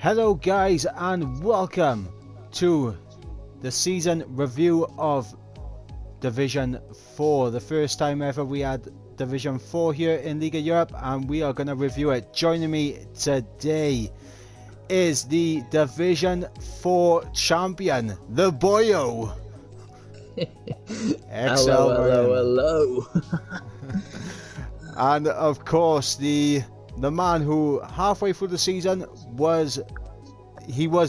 Hello guys and welcome to the season review of Division 4. The first time ever we had Division 4 here in Liga Europe, and we are going to review it. Joining me today is the Division 4 champion, the Boyo. Hello. And of course the man who halfway through the season was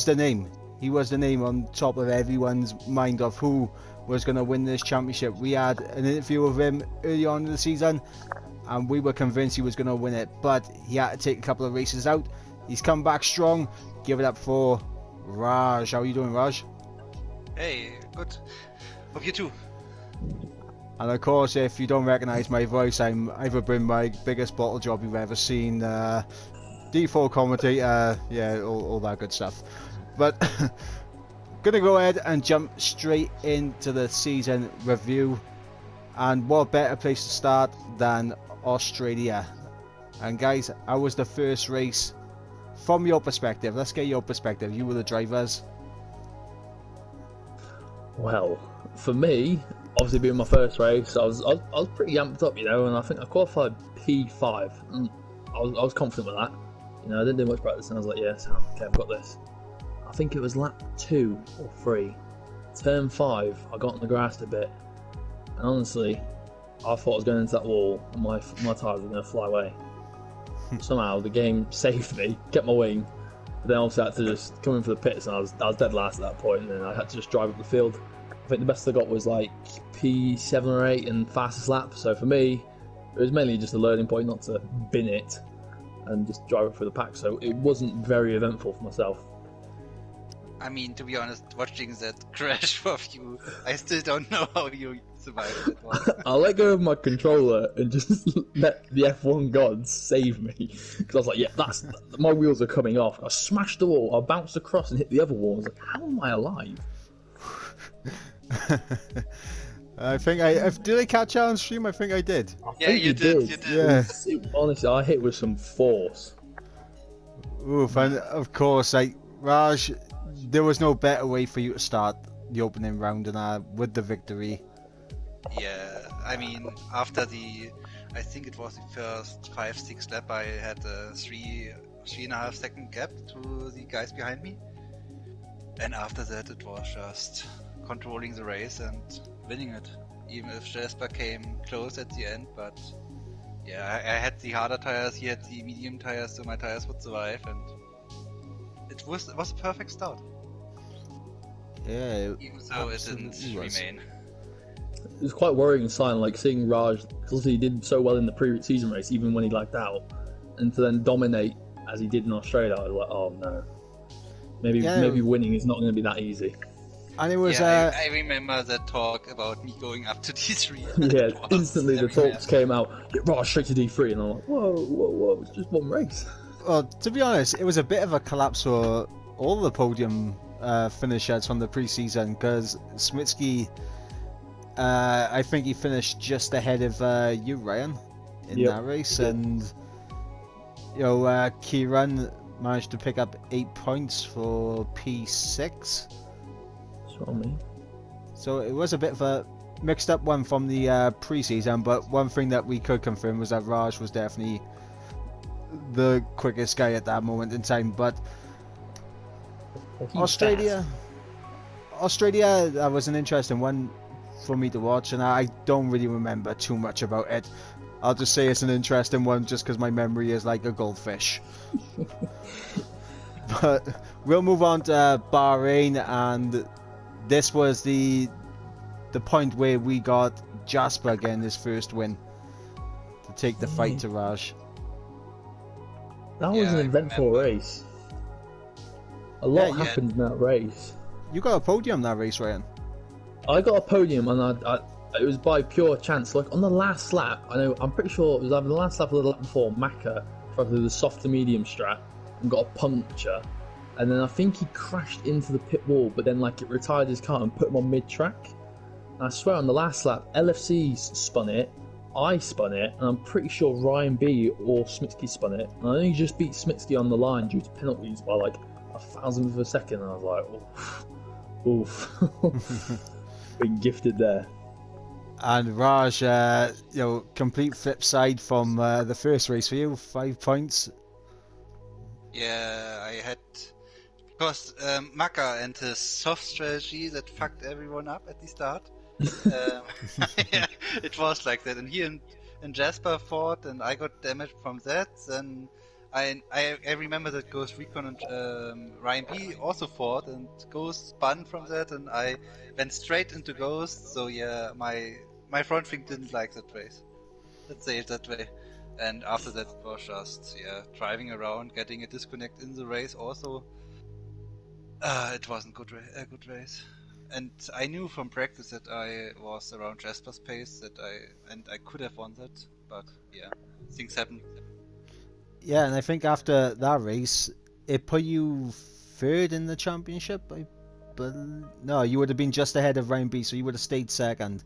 the name on top of everyone's mind of who was going to win this championship. We had an interview with him early on in the season and we were convinced he was going to win it, but he had to take a couple of races out. He's come back strong. Give it up for Raj. How are you doing, Raj? Hey, good. Hope you too. And of course, if you don't recognise my voice, I'm either been my biggest bottle job you've ever seen, D4 commentator, yeah, all that good stuff. But gonna go ahead and jump straight into the season review. And what better place to start than Australia? And guys, how was the first race from your perspective? Let's get your perspective. You were the drivers. Well, for me, obviously being my first race, I was pretty amped up, and I think I qualified P5, and I was confident with that. I didn't do much practice, and I was like, yeah, Sam, okay, I've got this. I think it was lap 2 or 3, turn 5, I got on the grass a bit, and honestly, I thought I was going into that wall, and my tyres were going to fly away. Somehow the game saved me, kept my wing, but then I also had to just come in for the pits, and I was dead last at that point, and then I had to just drive up the field. I think the best I got was like P7 or 8 and fastest lap, so for me it was mainly just a learning point not to bin it and just drive it through the pack, so it wasn't very eventful for myself. I mean, to be honest, watching that crash for you, I still don't know how you survived it. I let go of my controller and just let the F1 gods save me, because I was like, yeah, my wheels are coming off. I smashed the wall, I bounced across and hit the other wall. I was like, how am I alive? I think did I catch you on stream? I think I did. Yeah, you did. Yeah. Honestly, I hit with some force. Oof, and of course, Raj, there was no better way for you to start the opening round than with the victory. Yeah, I mean, after I think it was the first 5-6 lap, I had a 3.5 second gap to the guys behind me. And after that, it was just controlling the race and winning it. Even if Jasper came close at the end, but yeah, I had the harder tires, he had the medium tires, so my tires would survive, and it was a perfect start. Yeah, even though it didn't remain. It was quite worrying sign, like seeing Raj, because he did so well in the previous season race, even when he lagged out, and to then dominate as he did in Australia. I was like, oh no. Maybe winning is not going to be that easy. And it was. Yeah, I remember that talk about me going up to D3. Yeah, instantly the talks came out. Get Raj straight to D3, and I'm like, whoa! It's just one race. Well, to be honest, it was a bit of a collapse for all the podium finishers from the pre-season, because Smitsky, I think he finished just ahead of you, Ryan, in that race, and Kieran managed to pick up 8 points for P6. That's what I mean. So it was a bit of a mixed up one from the pre-season, but one thing that we could confirm was that Raj was definitely the quickest guy at that moment in time. But Australia, that was an interesting one for me to watch, and I don't really remember too much about it. I'll just say it's an interesting one just because my memory is like a goldfish. But we'll move on to Bahrain, and this was the point where we got Jasper getting his first win to take the fight to Raj. That was an eventful race. A lot happened in that race. You got a podium that race, Ryan. I got a podium, and it was by pure chance. Like on the last lap, I'm pretty sure it was either the last lap or the lap before. Maka tried to do the soft to medium strat and got a puncture, and then I think he crashed into the pit wall, but then like it retired his car and put him on mid-track. And I swear on the last lap, LFC spun it, I spun it, and I'm pretty sure Ryan B or Smitsky spun it. And I only just beat Smitsky on the line due to penalties by like a thousandth of a second. And I was like, oof. Been gifted there. And Raj, complete flip side from the first race for you, 5 points. Yeah, I had because Maka and his soft strategy that fucked everyone up at the start. Yeah, it was like that, and he and Jasper fought, and I got damaged from that. Then I remember that Ghost Recon and Ryan B also fought, and Ghost spun from that, and I went straight into Ghost. So yeah, my front wing didn't like that race. Let's say it that way. And after that, it was just driving around, getting a disconnect in the race. Also, it wasn't a good race. And I knew from practice that I was around Jasper's pace I could have won that, but yeah, things happen. Yeah, and I think after that race, it put you third in the championship. But no, you would have been just ahead of Ryan B, so you would have stayed second.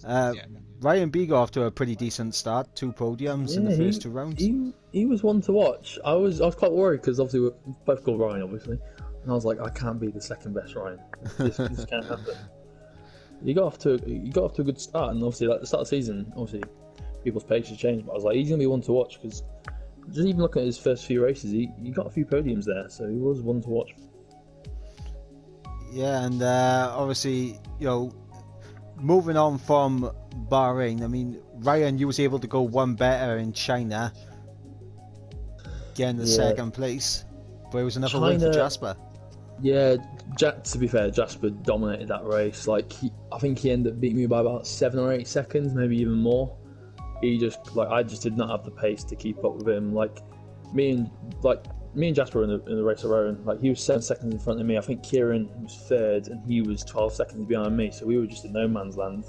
Yeah. Ryan B got off to a pretty decent start, 2 podiums in the first 2 rounds. He was one to watch. I was quite worried because obviously we're both called Ryan, obviously, and I was like, I can't be the second best Ryan. This can't happen. He got off to a good start, and obviously like the start of the season, obviously people's paces changed, but I was like, he's gonna be one to watch because just even looking at his first few races, he got a few podiums there, so he was one to watch. Yeah, and obviously, moving on from Bahrain, I mean, Ryan, you was able to go one better in China, getting the second place, but it was another win for Jasper. Yeah, to be fair, Jasper dominated that race. Like, I think he ended up beating me by about 7 or 8 seconds, maybe even more. I just did not have the pace to keep up with him. Like, me and Jasper were in the race of our own. Like, he was 7 seconds in front of me. I think Kieran was third, and he was 12 seconds behind me. So we were just in no man's land.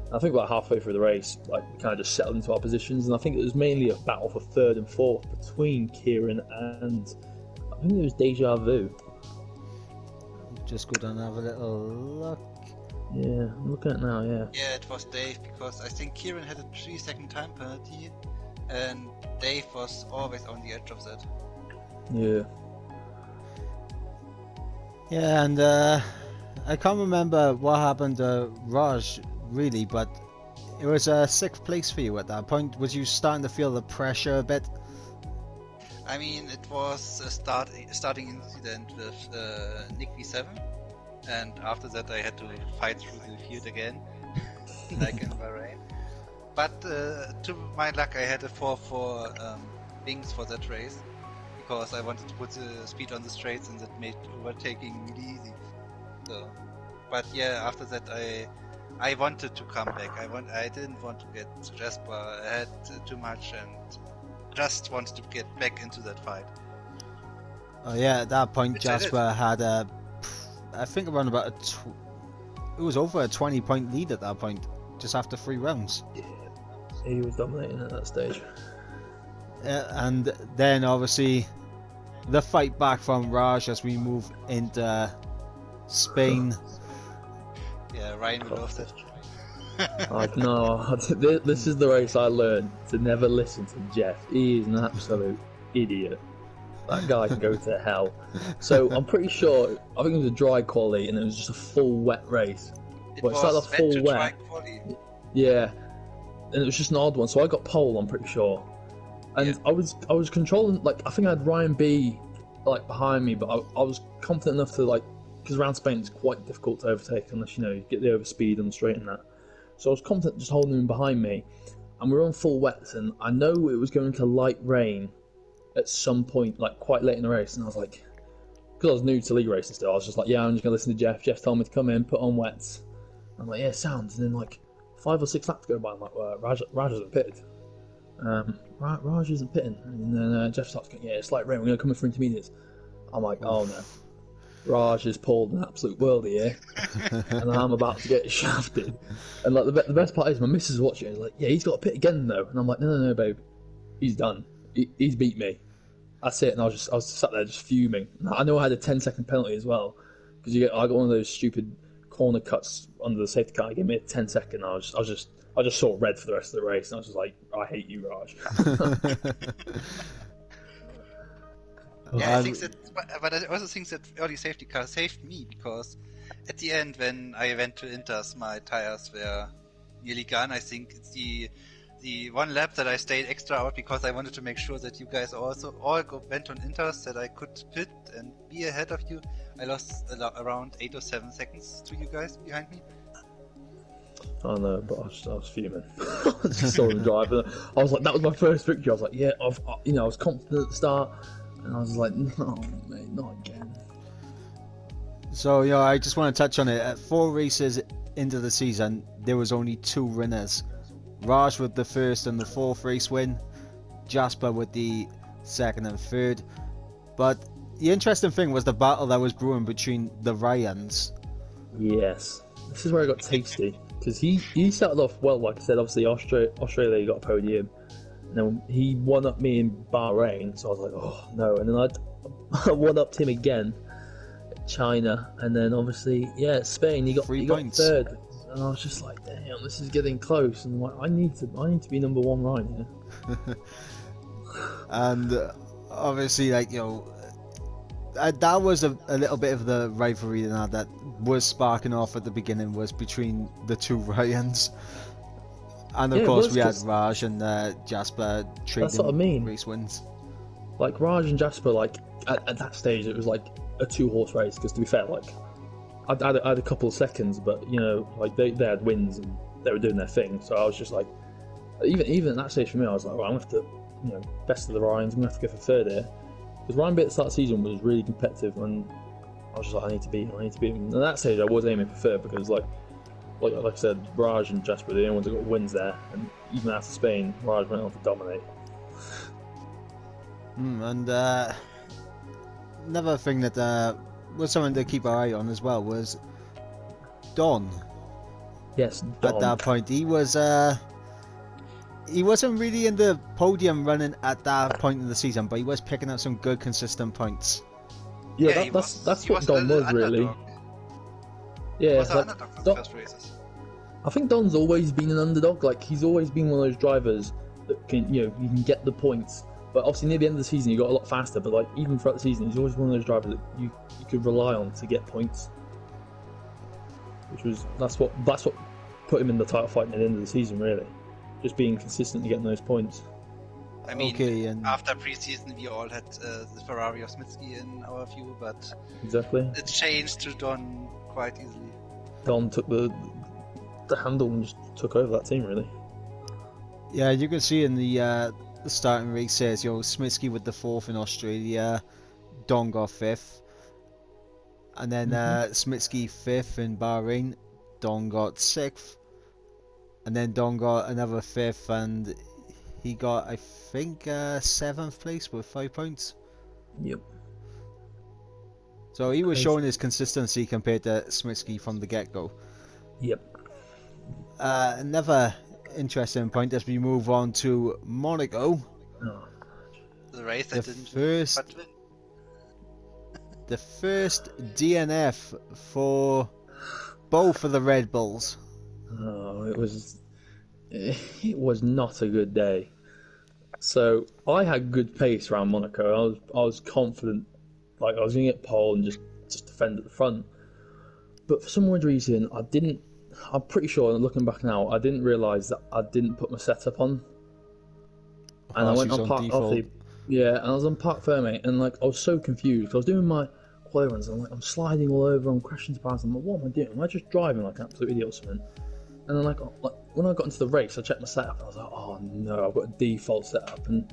And I think about halfway through the race, like, we kind of just settled into our positions. And I think it was mainly a battle for third and fourth between Kieran and I think it was Deja Vu. Just go down and have a little look. Yeah, I'm looking at it now. Yeah. Yeah, it was Dave because I think Kieran had a 3-second time penalty, and Dave was always on the edge of that. Yeah. Yeah, and I can't remember what happened to Raj really, but it was a 6th place for you at that point. Was you starting to feel the pressure a bit? I mean, it was a starting incident with Nick V7, and after that I had to fight through the field again, like in Bahrain. But to my luck, I had a 4-4 wings for that race, because I wanted to put the speed on the straights, and that made overtaking really easy. So, but yeah, after that I wanted to come back. I didn't want to get Jasper. I had too much and just wanted to get back into that fight. Oh yeah, at that point Jasper had I think around about it was over a 20-point lead at that point, just after 3 rounds. Yeah, he was dominating at that stage. And then obviously the fight back from Raj as we move into Spain. Yeah, Ryan will love that. No, this is the race I learned to never listen to Jeff. He is an absolute idiot. That guy can go to hell. So I'm pretty sure, I think it was a dry quali and it was just a full wet race. It was started off full wet. Yeah, and it was just an odd one. So I got pole, I'm pretty sure. And yeah. I was controlling, like, I think I had Ryan B like behind me, but I was confident enough to, like, because around Spain it's quite difficult to overtake unless you get the overspeed on the straight and that. So I was confident just holding him behind me, and we were on full wets, and I know it was going to light rain at some point, like quite late in the race, and I was like, because I was new to league racing still, I was just like, yeah, I'm just going to listen to Jeff. Jeff told me to come in, put on wets. I'm like, yeah, sounds. And then like 5 or 6 laps go by, I'm like, well, Raj hasn't pitted. Raj isn't pitting. And then Jeff starts going, yeah, it's light rain, we're going to come in for intermediates. I'm like, oh no. Raj has pulled an absolute worldie here, and I'm about to get shafted. And like the best part is, my missus is watching. Is like, yeah, he's got to pit again though. And I'm like, no, babe, he's done. He's beat me. That's it. And I was sat there just fuming. I know I had a 10-second penalty as well, because I got one of those stupid corner cuts under the safety car. He gave me a 10-second. I just saw red for the rest of the race, and I was just like, I hate you, Raj. Yeah, I Um, think that, but I also think that early safety car saved me because at the end, when I went to Inters, my tires were nearly gone. I think it's the one lap that I stayed extra out because I wanted to make sure that you guys also all went on Inters, that I could pit and be ahead of you. I lost around 8 or 7 seconds to you guys behind me. I know, but I was fuming. I just saw him drive, and I was like, that was my first victory. I was like, yeah, I was confident at the start, and I was like, no, mate, not again. So, I just want to touch on it. At 4 races into the season, there was only 2 winners. Raj with the first and the 4th race win, Jasper with the 2nd and 3rd. But the interesting thing was the battle that was brewing between the Ryans. Yes, this is where I got tasty, because he started off well, like I said. Obviously, Australia he got a podium, and then he won up me in Bahrain. So I was like, oh no, and then I one upped him again, China, and then obviously Spain. He got 3 he got points. 3rd, and I was just like, damn, this is getting close, and like I need to be number 1 right here. And obviously, that was a little bit of the rivalry that was sparking off at the beginning, was between the 2 Ryans. And of Yeah, it course, was, we had 'cause Raj and Jasper that's what I mean. trading race wins. Like Raj and Jasper, like at that stage, it was like a 2-horse race. Because to be fair, like I had a couple of seconds, but like they had wins and they were doing their thing. So I was just like, even at that stage for me, I was like, well, I'm gonna have to, best of the Ryans. I'm gonna have to go for 3rd here. Because Ryan bit at the start of the season was really competitive, and I was just like, I need to beat him. And at that stage, I was aiming for 3rd because, like I said, Raj and Jasper were the only ones that got wins there, and even after Spain, Raj went on to dominate. And another thing that was something to keep our eye on as well was Don. Yes, At Don. that point, he wasn't really in the podium running at that point in the season, but he was picking up some good, consistent points. Yeah, that's what Don was really. He Yeah, was an like, underdog for the Don, first races. I think Don's always been an underdog. Like he's always been one of those drivers that can, you can get the points. But obviously near the end of the season, he got a lot faster. But like even throughout the season, he's always one of those drivers that you could rely on to get points. That's what put him in the title fight at the end of the season, really. Just being consistent and getting those points. I mean, Okay, and after preseason, we all had the Ferrari of Smitsky in our view, but Exactly. it changed to Don quite easily. Don took the handle and just took over that team, really. yeah, you can see in the starting races, Smitsky with the 4th in Australia, Don got 5th, and then Smitsky 5th in Bahrain, Don got 6th, and then Don got another 5th, and he got, I think, 7th place with 5 points. Yep. So he was Crazy. showing his consistency compared to Smitsky from the get-go. Yep. Another interesting point as we move on to Monaco. Oh. The race The I didn't first- but win. The first DNF for both of the Red Bulls. Oh, it was not a good day. So I had good pace around Monaco. I was confident, like I was going to get pole and just defend at the front. But for some weird reason, I'm pretty sure, looking back now, I didn't realise that I didn't put my setup on. And I went on park. Yeah, and I was on park Ferme, and like I was so confused. I was doing my quali-runs, and I'm sliding all over, I'm crashing to bars. I'm like, what am I doing? Am I just driving like an absolute idiot or something? And then like when I got into the race, I checked my setup, and I was like, oh no, I've got a default setup. And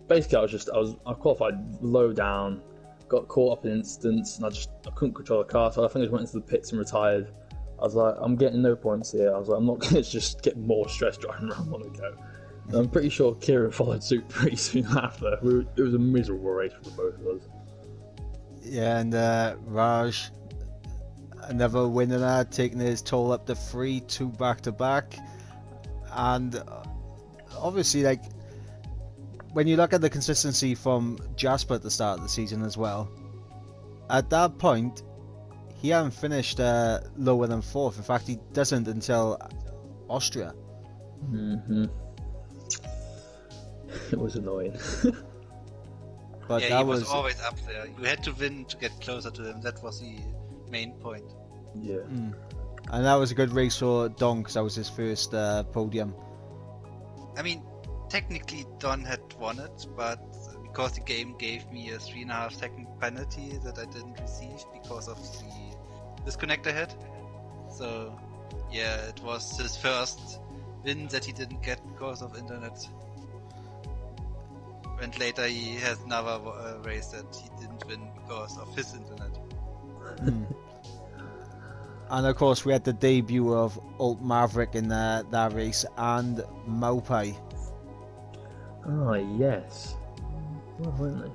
basically, I qualified low down, got caught up in instance, and I couldn't control the car, so I think I just went into the pits and retired. I was like, I'm getting no points here. I was like, I'm not going to just get more stress driving around Monaco. And I'm pretty sure Kieran followed suit pretty soon after. It was a miserable race for both of us. Yeah, and Raj, another winner there, taking his toll up to 3-2 back-to-back. And obviously, like, when you look at the consistency from Jasper at the start of the season as well, at that point, he hadn't finished lower than 4th. In fact, he doesn't until Austria. It was annoying. But Yeah, that he was always up there. You had to win to get closer to him. That was the main point. Yeah. And that was a good race for Don because that was his first podium. I mean, technically Don had won it, but because the game gave me a 3.5 second penalty that I didn't receive because of the disconnect I had. So, yeah, it was his first win that he didn't get because of internet. And later he has another race that he didn't win because of his internet. And of course, we had the debut of Alt Maverick in that race and Maupai. Oh, yes. Where weren't they?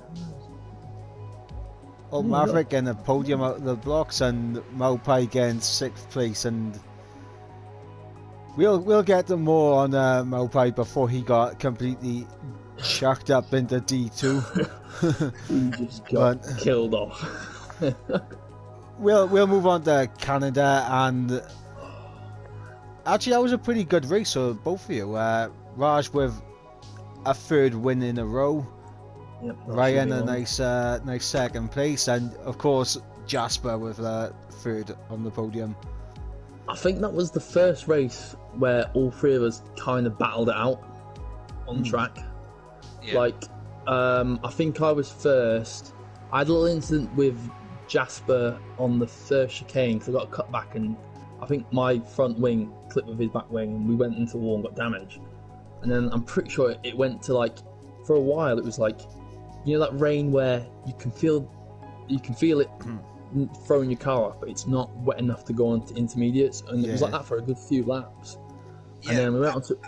Alt Yeah, Maverick getting a podium out of the blocks and Maupai getting 6th place. And we'll get to more on Maupai before he got completely chucked up into D2. He just got killed off. We'll move on to Canada, and actually that was a pretty good race for both of you. Raj with a 3rd win in a row, Yep, Ryan a nice 2nd place, and of course Jasper with 3rd on the podium. I think that was the first race where all 3 of us kind of battled it out on track. Yeah. Like, I think I was first. I had a little incident with Jasper on the first chicane because I got cut back, and I think my front wing clipped with his back wing, and we went into the wall and got damaged. And then I'm pretty sure it went to, like, for a while it was like, you know, that rain where you can feel it throwing your car off, but it's not wet enough to go on to intermediates, and it was like that for a good few laps. Yeah, and then we went on to.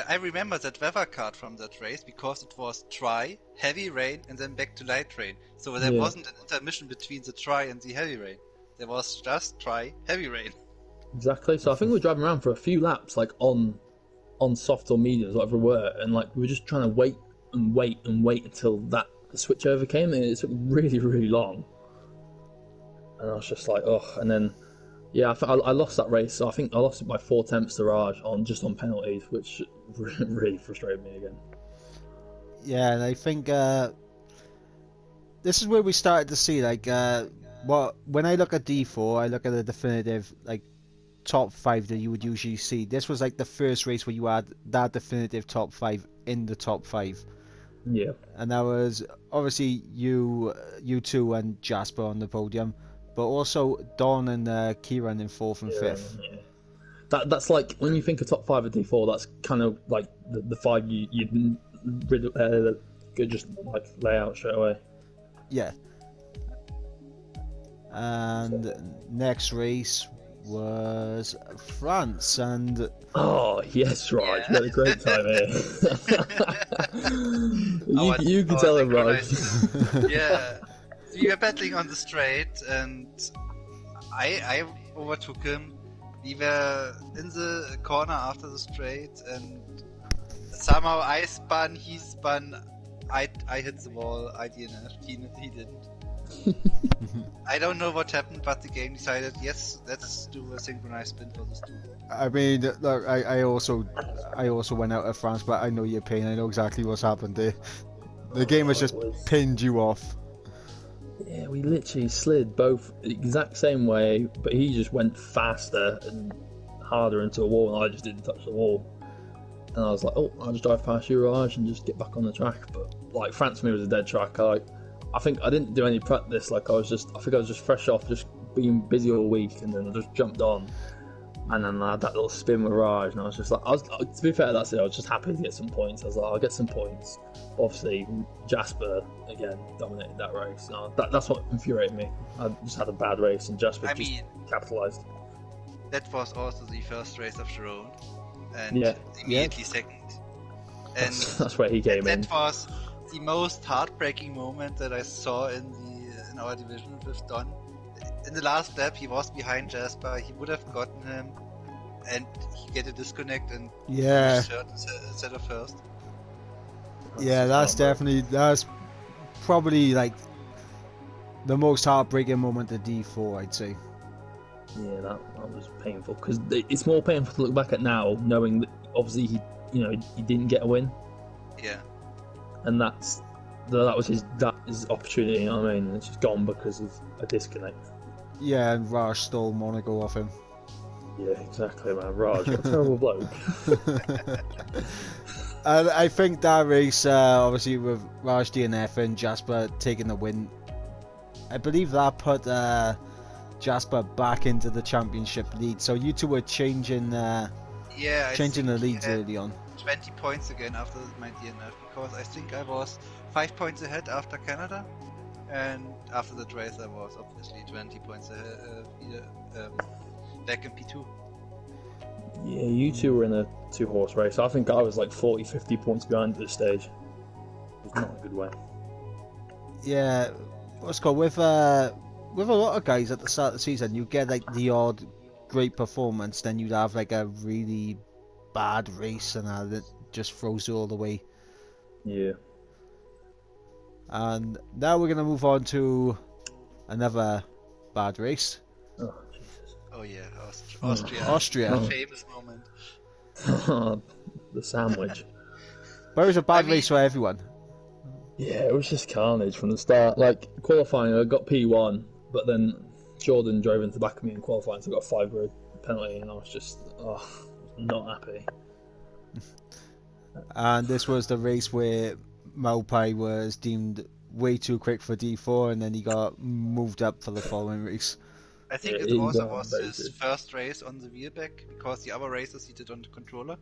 I remember that weather card from that race because it was dry, heavy rain, and then back to light rain. So there wasn't an intermission between the dry and the heavy rain. There was just dry, heavy rain. Exactly. So I think we were driving around for a few laps, like on soft or mediums, whatever we were, and like we were just trying to wait until that switch over came, and it took really, really long. And I was just like, oh, and then. Yeah, I lost that race. So I think I lost it by 4 attempts to Raj on penalties, which really frustrated me again. Yeah, and I think this is where we started to see when I look at D4, I look at the definitive top 5 that you would usually see. This was like the first race where you had that definitive top 5 in the top 5. Yeah, and that was obviously you two and Jasper on the podium. But also Don and Kieran in 4th and 5th. Yeah. That's like when you think of top 5 of D4. That's kind of like the 5 you could just like lay out straight away. Yeah. And next race was France, and oh yes, Raj, you had a great time here. you can tell him, Raj. Yeah. We were battling on the straight, and I overtook him. We were in the corner after the straight, and somehow I spun, he spun, I hit the wall, I DNF'd, he didn't. I don't know what happened, but the game decided, yes, let's do a synchronized spin for this too. I mean, look, I also went out of France, but I know your pain, I know exactly what's happened there. The game has just pinned you off. Yeah, we literally slid both the exact same way, but he just went faster and harder into a wall, and I just didn't touch the wall. And I was like, oh, I'll just drive past you, Raj, and just get back on the track. But like France for me was a dead track. I think I didn't do any practice. Like I think I was just fresh off, just being busy all week, and then I just jumped on. And then I had that little spin with Raj, and I was just like, to be fair, that's it. I was just happy to get some points. I was like, I'll get some points. Obviously, Jasper again dominated that race. No, that's what infuriated me. I just had a bad race, and Jasper capitalised. That was also the first race of Sharon, and immediately second. And that's where he came in. That was the most heartbreaking moment that I saw in our division with Don. In the last lap, he was behind Jasper. He would have gotten him, and he get a disconnect and third instead of first. That's probably like the most heartbreaking moment of D4, I'd say. Yeah, that was painful because it's more painful to look back at now, knowing that obviously he didn't get a win. Yeah. And that's that was his opportunity. You know what I mean? It's just gone because of a disconnect. Yeah, and Raj stole Monaco off him. Yeah, exactly, man. Raj, what a terrible bloke. And I think that race, obviously with Raj DNF and Jasper taking the win, I believe that put Jasper back into the championship lead. So you two were changing Yeah, I changing the think he leads had early on. 20 points again after my DNF, because I think I was 5 points ahead after Canada, and after that race I was obviously 20 points ahead, back in P2. Yeah, you two were in a 2-horse race. I think I was like 40, 50 points behind at this stage. It was not a good way. Yeah, what's it called with a lot of guys at the start of the season, you get like the odd great performance, then you'd have like a really bad race and that just throws you all the way. Yeah. And now we're gonna move on to another bad race. Oh, Jesus. Oh yeah, Austria. Austria. A famous moment. The sandwich. But it was a bad I mean- race for everyone. Yeah, it was just carnage from the start. Like, qualifying, I got P1, but then Jordan drove into the back of me in qualifying, so I got a 5-grid penalty, and I was just, not happy. And this was the race where Maupai was deemed way too quick for D4, and then he got moved up for the following race. I think Yeah, it he also got was his baited. first race on the wheelback, because the other races he did on the controller.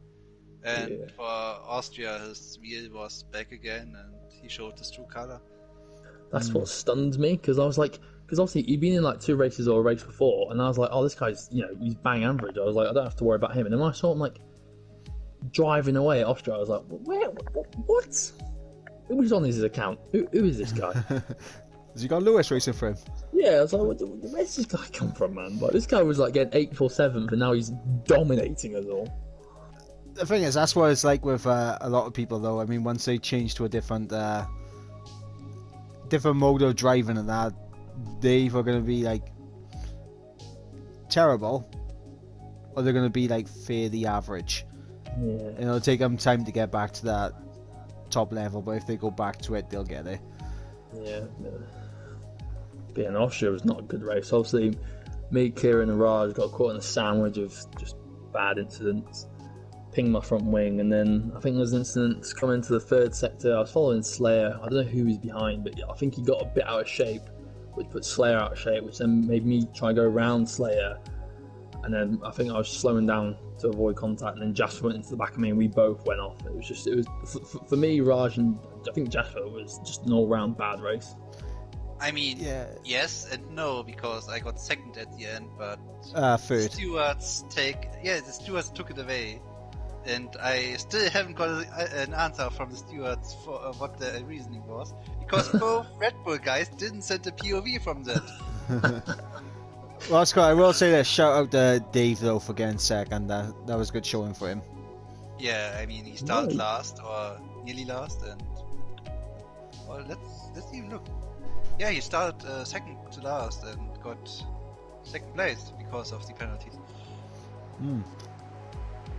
And Yeah. for Austria, his wheel was back again, and he showed his true color. That's what stunned me, because I was like, because obviously he'd been in like 2 races or a race before, and I was like, oh, this guy's, he's bang average. I was like, I don't have to worry about him. And then when I saw him like driving away at Austria, I was like, what? Who was on his account? Who is this guy? Has he got Lewis racing for him? Yeah, I was like, where's this guy come from, man? But this guy was like getting 8th or 7th, and now he's dominating us all. The thing is, that's what it's like with a lot of people, though. I mean, once they change to a different mode of driving and that, they either going to be like terrible, or they're going to be like fairly average. Yeah. And it'll take them time to get back to that top level, but if they go back to it, they'll get there. Yeah. Being Austria was not a good race. Obviously, me, Kieran, and Raj got caught in a sandwich of just bad incidents. Pinged my front wing, and then I think there was incidents coming into the 3rd sector. I was following Slayer. I don't know who was behind, but I think he got a bit out of shape, which put Slayer out of shape, which then made me try and go around Slayer. And then I think I was slowing down to avoid contact, and then Jasper went into the back of me, and we both went off. It was for me, Raj, and I think Jasper was just an all-round bad race. I mean, Yeah. yes and no, because I got 2nd at the end, but Third. the stewards took it away, and I still haven't got an answer from the stewards for what the reasoning was, because both Red Bull guys didn't send a POV from that. Well, that's cool. I will say that shout out to Dave though for getting second. That was a good showing for him. Yeah, I mean, he started Right. last or nearly last, and well, let's even look. Yeah, he started 2nd to last and got 2nd place because of the penalties.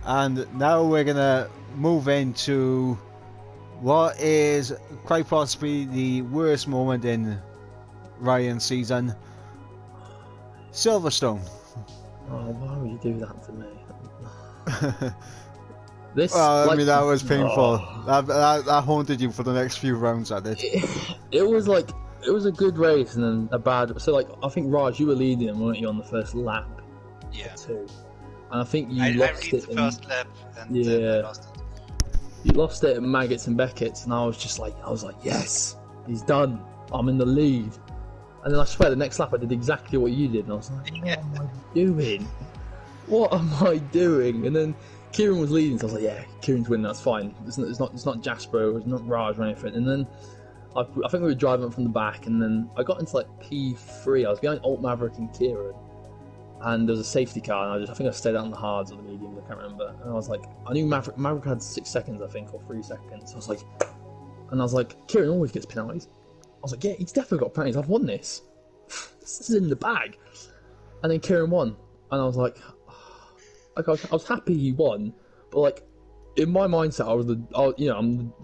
And now we're gonna move into what is quite possibly the worst moment in Ryan's season, Silverstone. Oh, why would you do that to me? This, Well, I like, mean, that was painful. oh. That haunted you for the next few rounds, that did. It was like, it was a good race and then a bad. So like, I think Raj, you were leading, weren't you, on the first lap? Yeah, 2, and I think you I lost read it. the in- first lap and then I Yeah. lost it. You lost it at Maggots and Beckett's, and I was like, yes, he's done. I'm in the lead. And then I swear, the next lap I did exactly what you did, and I was like, what am I doing? What am I doing? And then Kieran was leading, so I was like, yeah, Kieran's winning, that's fine. It's not Jasper, it's not Raj or anything. And then I think we were driving up from the back, and then I got into like P3. I was behind Alt Maverick and Kieran, and there was a safety car, and I think I stayed out on the hards or the mediums, I can't remember. And I was like, I knew Maverick had 6 seconds, I think, or 3 seconds. So I was like, Kieran always gets penalties. I was like, yeah, he's definitely got penalties. I've won this. This is in the bag. And then Kieran won, and I was like, I was happy he won, but like, in my mindset, I'm the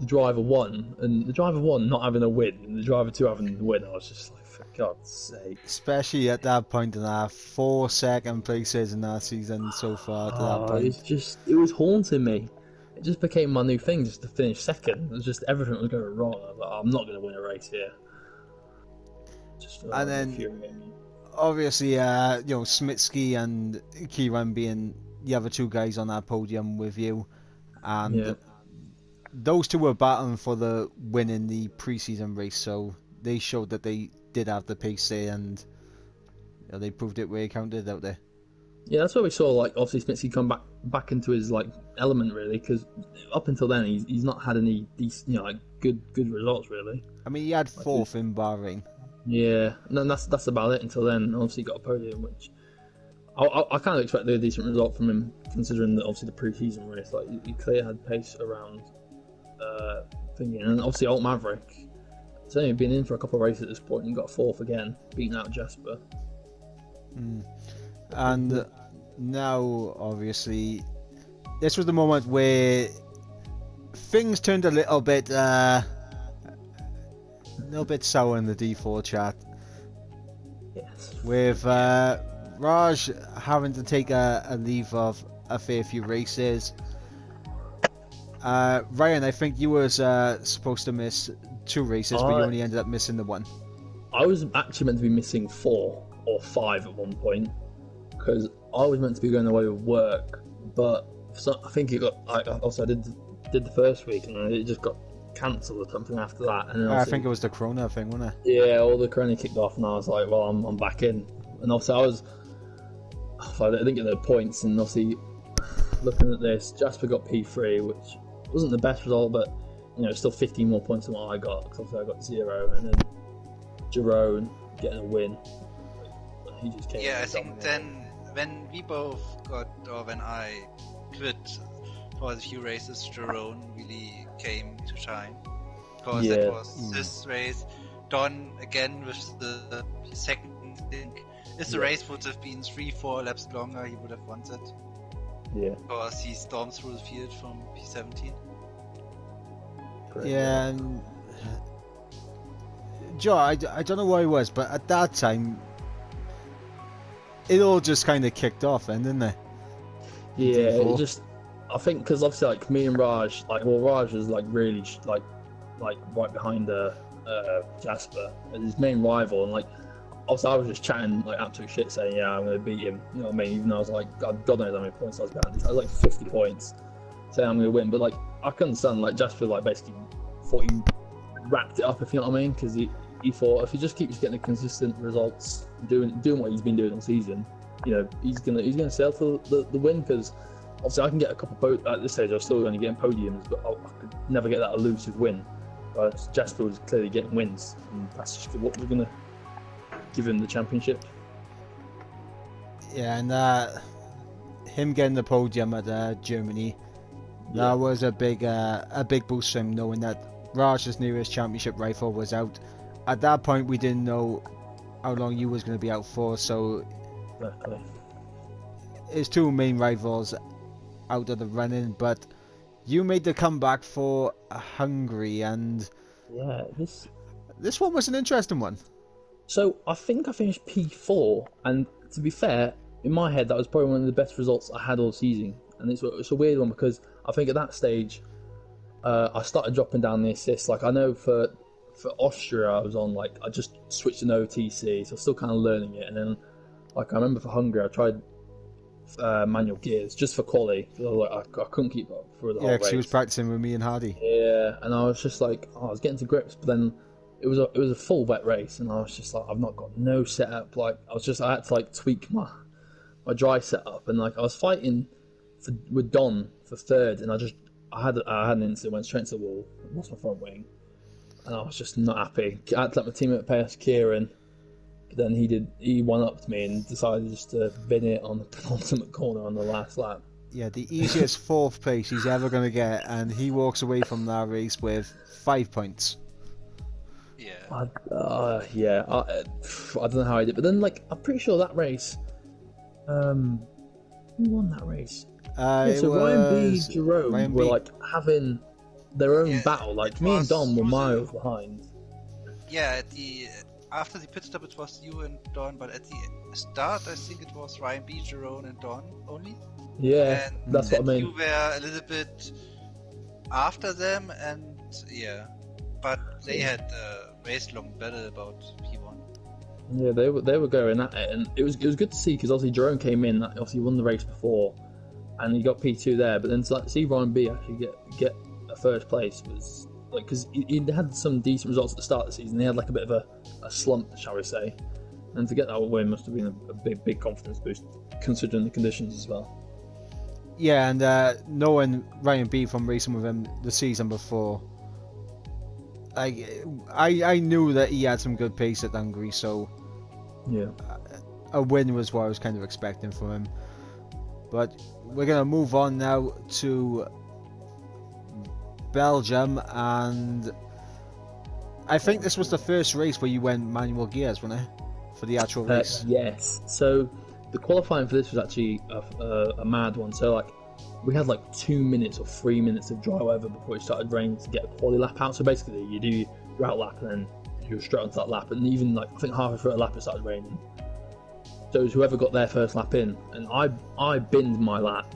driver one, and the driver one not having a win, and the driver two having the win. I was just like, for God's sake. Especially at that point in our 4 second places in our season so far to that point. It was haunting me. It just became my new thing, just to finish second. It was just everything was going wrong. I was like, I'm not going to win a race here. And then, obviously, Smitsky and Kieran being the other two guys on that podium with you, and those two were battling for the win in the pre-season race, so they showed that they did have the pace there, and they proved it where it counted out there. Yeah, that's where we saw, like, obviously Smitsky come back into his, like, element, really, because up until then he's not had any decent, like, good results, really. I mean, he had fourth in Bahrain. Yeah, and that's about it until then. Obviously, he got a podium, which I kind of expected a decent result from him, considering that obviously the pre-season race, like, he clearly had pace around thingy, and obviously Alt Maverick. He's only been in for a couple of races at this point and got fourth again, beating out Jasper. And now, obviously, this was the moment where things turned a little bit sour in the D4 chat. Yes. With Raj having to take a leave of a fair few races. Ryan, I think you was supposed to miss 2 races, but you only ended up missing the 1. I was actually meant to be missing 4 or 5 at one point, because I was meant to be going away with work, but I think it got. I did the first week, and it just got cancelled or something after that. And then I think it was the Corona thing, wasn't it? Yeah, all the Corona kicked off, and I was like, well, I'm back in. And also I didn't get the points, and obviously looking at this, Jasper got P3, which wasn't the best result, but it's still 15 more points than what I got, because obviously I got 0, and then Jerome getting a win. He just came. Yeah, I think then when we both got, or when I quit for the few races, Jerome really came to shine, because that was this race. Don again with the second thing. If the race would have been 3-4 laps longer, he would have won it. Yeah. Because he stormed through the field from P17. Yeah, and Joe, I don't know why it was, but at that time, it all just kind of kicked off, then, didn't it? Yeah, it just. I think because obviously, like, me and Raj, Raj was like really like right behind Jasper as his main rival, and like obviously I was just chatting like absolute shit, saying yeah, I'm gonna beat him. You know what I mean? Even though I was like, God knows how many points I was behind. I was like 50 points, saying I'm gonna win. But like I can understand, like Jasper like basically thought he wrapped it up, if you know what I mean, because he thought if he just keeps getting the consistent results, doing what he's been doing all season, he's gonna sail for the win, because obviously I can get a couple at this stage. I was still only getting podiums, but I could never get that elusive win. But Jasper was clearly getting wins, and that's just what was gonna give him the championship. Yeah, and him getting the podium at Germany, that was a big boost for him, knowing that Raj's nearest championship rifle was out. At that point, we didn't know how long you was going to be out for, so Exactly. his 2 main rivals out of the running, but you made the comeback for Hungary, and Yeah, this one was an interesting one. So I think I finished P4, and to be fair, in my head that was probably one of the best results I had all season. And it's a weird one, because I think at that stage I started dropping down the assists. Like I know for Austria I was on, like I just switched to no OTC, so I'm still kind of learning it. And then like I remember for Hungary I tried manual gears just for quali, because I was like I couldn't keep up for the whole race. Yeah, she was practicing with me and Hardy. Yeah, and I was just like, I was getting to grips, but then it was a full wet race, and I was just like, I've not got no setup. Like I had to like tweak my dry setup, and like I was fighting with Don for third, and I had an incident, went straight to the wall, lost my front wing, and I was just not happy. I had to let my teammate pass Kieran, but then he one-upped me and decided just to bin it on the penultimate corner on the last lap. Yeah, the easiest 4th place he's ever going to get, and he walks away from that race with 5 points. Yeah. I don't know how I did, but then like I'm pretty sure that race, who won that race? Yeah, so Ryan B. Jerome Ryan were B. like having their own Yeah, battle. Like it me and was Dom were through the- miles behind. Yeah, after the pit stop it was you and Don, but at the start I think it was Ryan B, Jerome and Don only. Yeah, And that's what I then mean. you were a little bit after them, and yeah, but they had a race long battle about P1. Yeah, they were going at it, and it was good to see because obviously Jerome came in, obviously won the race before, and he got P2 there. But then to like, see Ryan B actually get a first place was like because he had some decent results at the start of the season. He had like a bit of a slump, shall we say, and to get that win must have been a big confidence boost considering the conditions as well. Yeah, and knowing Ryan B from racing with him the season before, I knew that he had some good pace at Hungary, so Yeah. a win was what I was kind of expecting from him. But we're gonna move on now to Belgium, and I think this was the first race where you went manual gears, wasn't it? For the actual race. Yes. So the qualifying for this was actually a mad one. So like we had like 2 minutes or 3 minutes of dry weather before it started raining to get a quali lap out. So basically you do your out lap and then you're straight onto that lap. And even like I think halfway through a lap it started raining. So it was whoever got their first lap in, and I binned my lap,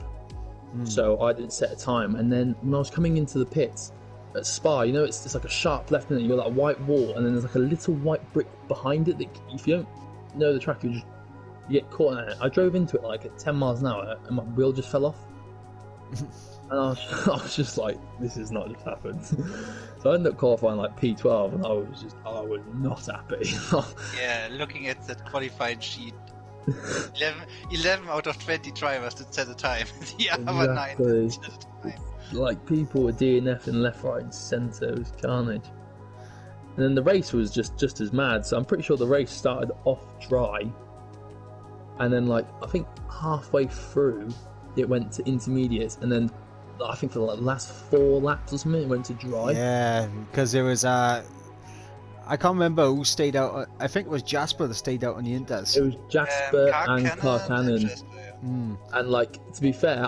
so I didn't set a time. And then when I was coming into the pits at Spa, you know, it's like a sharp left, and you've got that white wall, and then there's like a little white brick behind it that if you don't know the track, you get caught in it. I drove into it like at 10 miles an hour, and my wheel just fell off. And I was just like, this is not just happened. So I ended up qualifying like P12, and I was not happy. Yeah, looking at that qualifying sheet, 11 out of 20 drivers did set a time. The other 9 didn't set a time. Like people were DNFing left, right, and centre. It was carnage. And then the race was just as mad. So I'm pretty sure the race started off dry, and then like I think halfway through it went to intermediates, and then I think for the last 4 laps or something it went to dry. Yeah, because there was I can't remember who stayed out. I think it was Jasper that stayed out on the Inters. It was Jasper and Carcannon. Jasper, yeah. And like to be fair,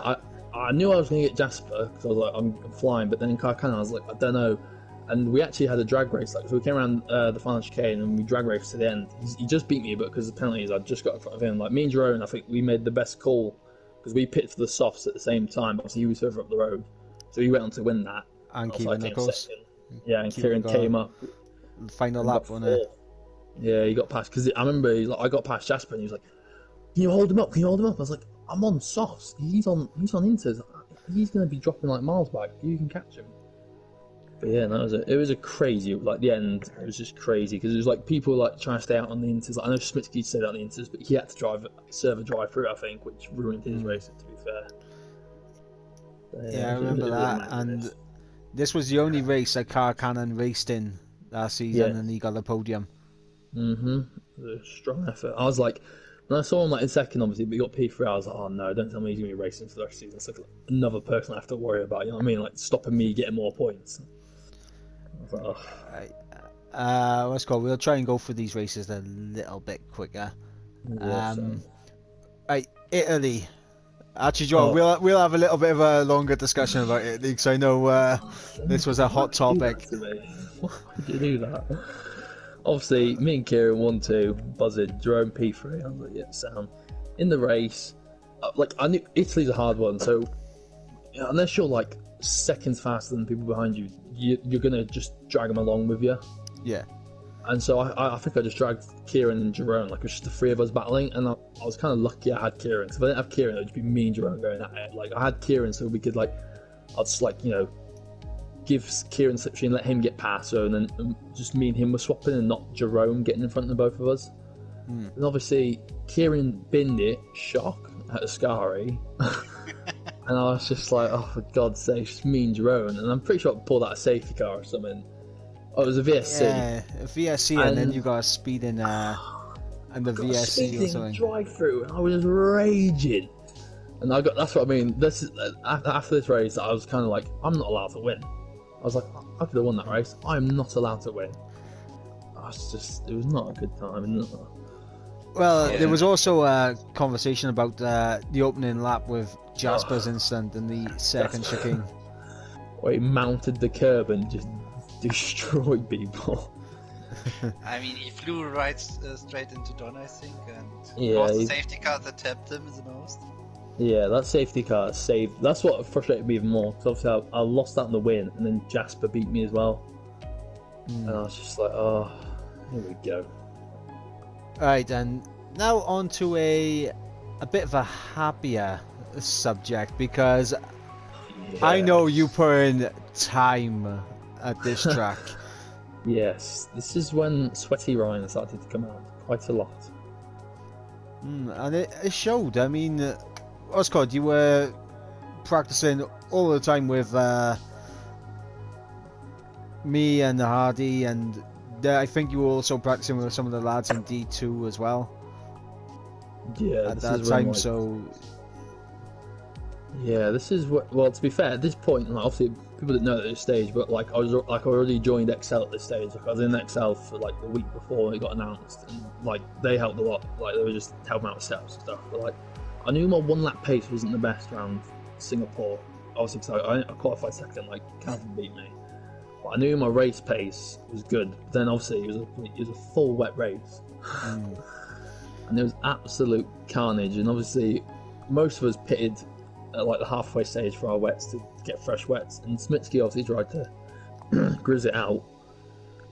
I knew I was going to get Jasper because I was like I'm flying, but then in Carcannon I was like I don't know. And we actually had a drag race, like so we came around the final chicane and we drag raced to the end. He just beat me, but because of the penalties, I just got in front of him. Like me and Jerome, I think we made the best call because we pitted for the softs at the same time. But obviously he was further up the road, so he went on to win that. And Kieran, of course. Yeah, and Kieran came up. Final lap, wasn't it? Yeah, he got past because I remember I got past Jasper and he was like, "Can you hold him up? Can you hold him up?" I was like, "I'm on softs. He's on inters. He's going to be dropping like miles back. You can catch him." But yeah, it was a crazy, like the end, it was just crazy because it was like people like trying to stay out on the inters. Like, I know Smitsky stayed out on the inters, but he had to serve a drive through, I think, which ruined his race, to be fair. But, Yeah, I remember that. And this was the only race that Carcannon raced in last season, and he got a podium. It was a strong effort. I was like, when I saw him like in second, obviously, but he got P3, I was like, oh no, don't tell me he's going to be racing for the rest of the season. It's like another person I have to worry about, you know what I mean? Like stopping me getting more points. Let's go. We'll try and go through these races a little bit quicker. Italy. Actually, Joe, we'll have a little bit of a longer discussion about Italy because I know this was a hot topic. Why did you do that? Obviously, me and Kieran 1-2, buzzing. Jerome P3. I was like, yeah, sound. In the race, like I knew Italy's a hard one, so unless you're like seconds faster than people behind you, you're gonna just drag them along with you. Yeah. And so I think I just dragged Kieran and Jerome, like it was just the 3 of us battling, and I was kind of lucky I had Kieran. Because if I didn't have Kieran, it would just be me and Jerome going at it. Like I had Kieran, so we could like, I'd just like give Kieran slipstream and let him get past, so and then just me and him were swapping, and not Jerome getting in front of both of us. And obviously Kieran binned it, shock at Ascari. And I was just like, oh, for God's sake, it's just me and Jerome. And I'm pretty sure I pulled out a safety car or something. Oh, it was a VSC. Yeah, a VSC, and then you got a speed in and the VSC or something. Drive-through, and I was raging. And that's what I mean. This is, after this race, I was kind of like, I'm not allowed to win. I was like, I could have won that race. I'm not allowed to win. It was not a good time. Well, Yeah. there was also a conversation about the opening lap with Jasper's incident in the second chicane. Where he mounted the curb and just destroyed people. I mean, he flew right straight into Don, I think, and Yeah, it was the he- safety car that tapped him the most. Yeah, that safety car saved. That's what frustrated me even more. Because obviously I lost out in the win, and then Jasper beat me as well. And I was just like, oh, here we go. Right, and now on to a bit of a happier subject, because I know you put in time at this track. Yes, this is when Sweaty Ryan started to come out quite a lot. And it showed. I mean, Oscod, you were practicing all the time with me and Hardy, and I think you were also practicing with some of the lads in D2 as well Yeah, at this that is time. when, like, So yeah, this is what. Well, to be fair, at this point, like, obviously people didn't know at this stage, but like I was like already joined XL at this stage. Like I was in XL for like the week before it got announced, and like they helped a lot. Like they were just helping out with setups and stuff. But like I knew my one lap pace wasn't the best around Singapore. Obviously, because I qualified second, like Calvin beat me. But I knew my race pace was good. But then obviously it was a full wet race, and there was absolute carnage. And obviously, most of us pitted at like the halfway stage for our wets to get fresh wets, and Smitsky obviously tried to grizz it out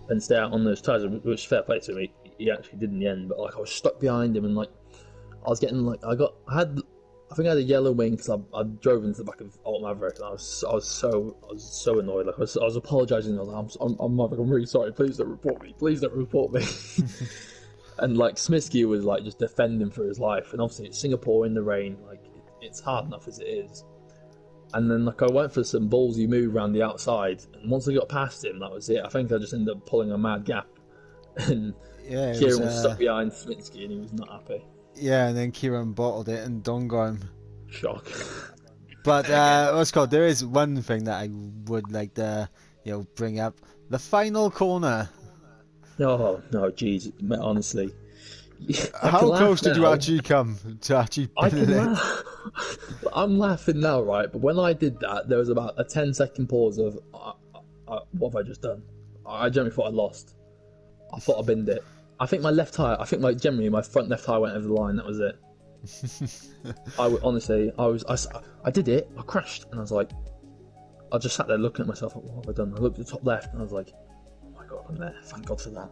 and stay out on those tyres, which fair play to him, he actually did in the end. But like I was stuck behind him, and like I was getting like I think I had a yellow wing because I drove into the back of Alt Maverick, and I was so annoyed. Like I was apologising. I was like, I'm Maverick, I'm really sorry. Please don't report me. Please don't report me. And like Smisky was like just defending for his life, and obviously it's Singapore in the rain. Like it's hard enough as it is. And then like I went for some ballsy move around the outside, and once I got past him, that was it. I think I just ended up pulling a mad gap, and yeah, Kieran was stuck behind Smitsky, and he was not happy. Yeah, and then Kieran bottled it and Don got him. Shock. But what's called? There is one thing that I would like to, bring up: the final corner. Oh no, jeez, honestly. How close did you actually come to actually? I can laugh. I'm laughing now, right? But when I did that, there was about a 10-second pause of, what have I just done? I generally thought I lost. I thought I binned it. I think my left tyre, generally my front left tyre went over the line. That was it. I did it. I crashed, and I was like, I just sat there looking at myself. Like, what have I done? I looked at the top left, and I was like, oh my god, I'm there. Thank God for that.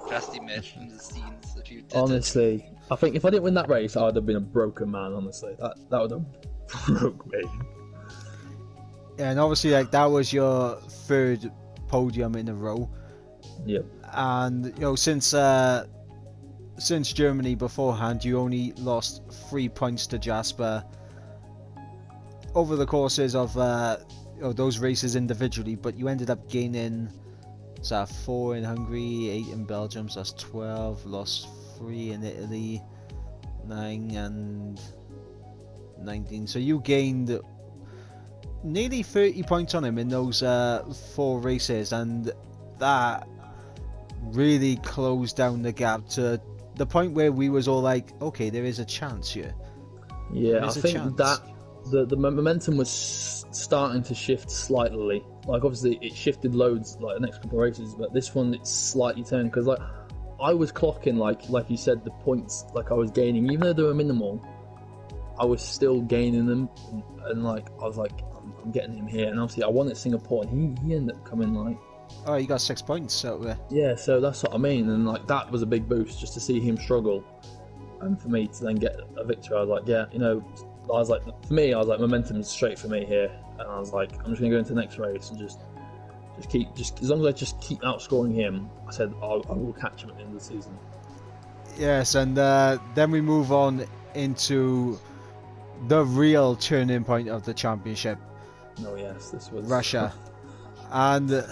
Just imagine the scenes if you did Honestly, I think if I didn't win that race, I would have been a broken man. Honestly, that would have broke me. Yeah, and obviously, like that was your third podium in a row. Yep. And since Germany beforehand, you only lost 3 points to Jasper over the courses of those races individually, but you ended up gaining 4 in Hungary, 8 in Belgium, so that's 12, lost 3 in Italy, 9 and 19. So you gained nearly 30 points on him in those 4 races, and that really closed down the gap to the point where we was all like, okay, there is a chance here. Yeah, I think that the momentum was starting to shift slightly. Like obviously it shifted loads like the next couple of races, but this one it's slightly turned because like I was clocking like you said the points like I was gaining, even though they were minimal, I was still gaining them, and like I was like I'm getting him here, and obviously I won at Singapore, and he ended up coming like. Oh, you got 6 points out there. Yeah, so that's what I mean, and like that was a big boost just to see him struggle, and for me to then get a victory. I was like, yeah, I was like, for me, I was like, momentum's straight for me here, and I was like, I'm just gonna go into the next race and just keep as long as I just keep outscoring him. I said I will catch him at the end of the season. Yes, and then we move on into the real turning point of the championship. Oh yes, this was Russia, and.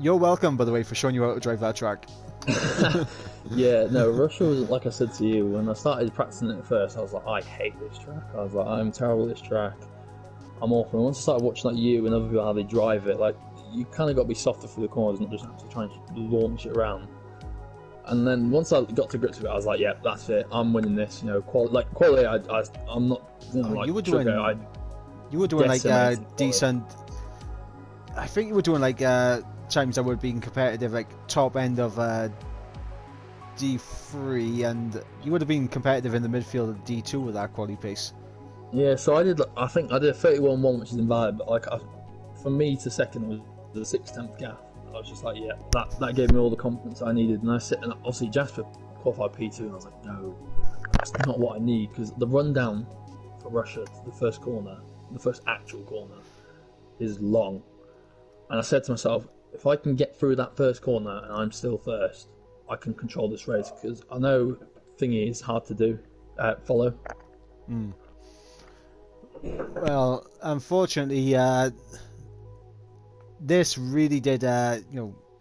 You're welcome, by the way, for showing you how to drive that track. Yeah, no, Russia was, like I said to you, when I started practicing it at first, I was like, I hate this track. I was like, I'm terrible at this track. I'm awful. And once I started watching like you and other people how they drive it, like you kind of got to be softer through the corners, not just have to try and launch it around. And then once I got to grips with it, I was like, yeah, that's it. I'm winning this. You know, quality. I'm not. You know, Oh, like you were doing like decimated quality. decent. I think you were doing like times that would be competitive, like top end of D3, and you would have been competitive in the midfield of D2 with that quality pace. Yeah, so I think I did a 31-1, which is invalid, but like for me to second was the 6/10 gap. I was just like, yeah, that gave me all the confidence I needed. And and obviously Jasper qualified P2, and I was like, no, that's not what I need, because the rundown for Russia to the first corner, the first actual corner, is long. And I said to myself, if I can get through that first corner and I'm still first, I can control this race, because I know thingy is hard to do, follow. Well, unfortunately, this really did,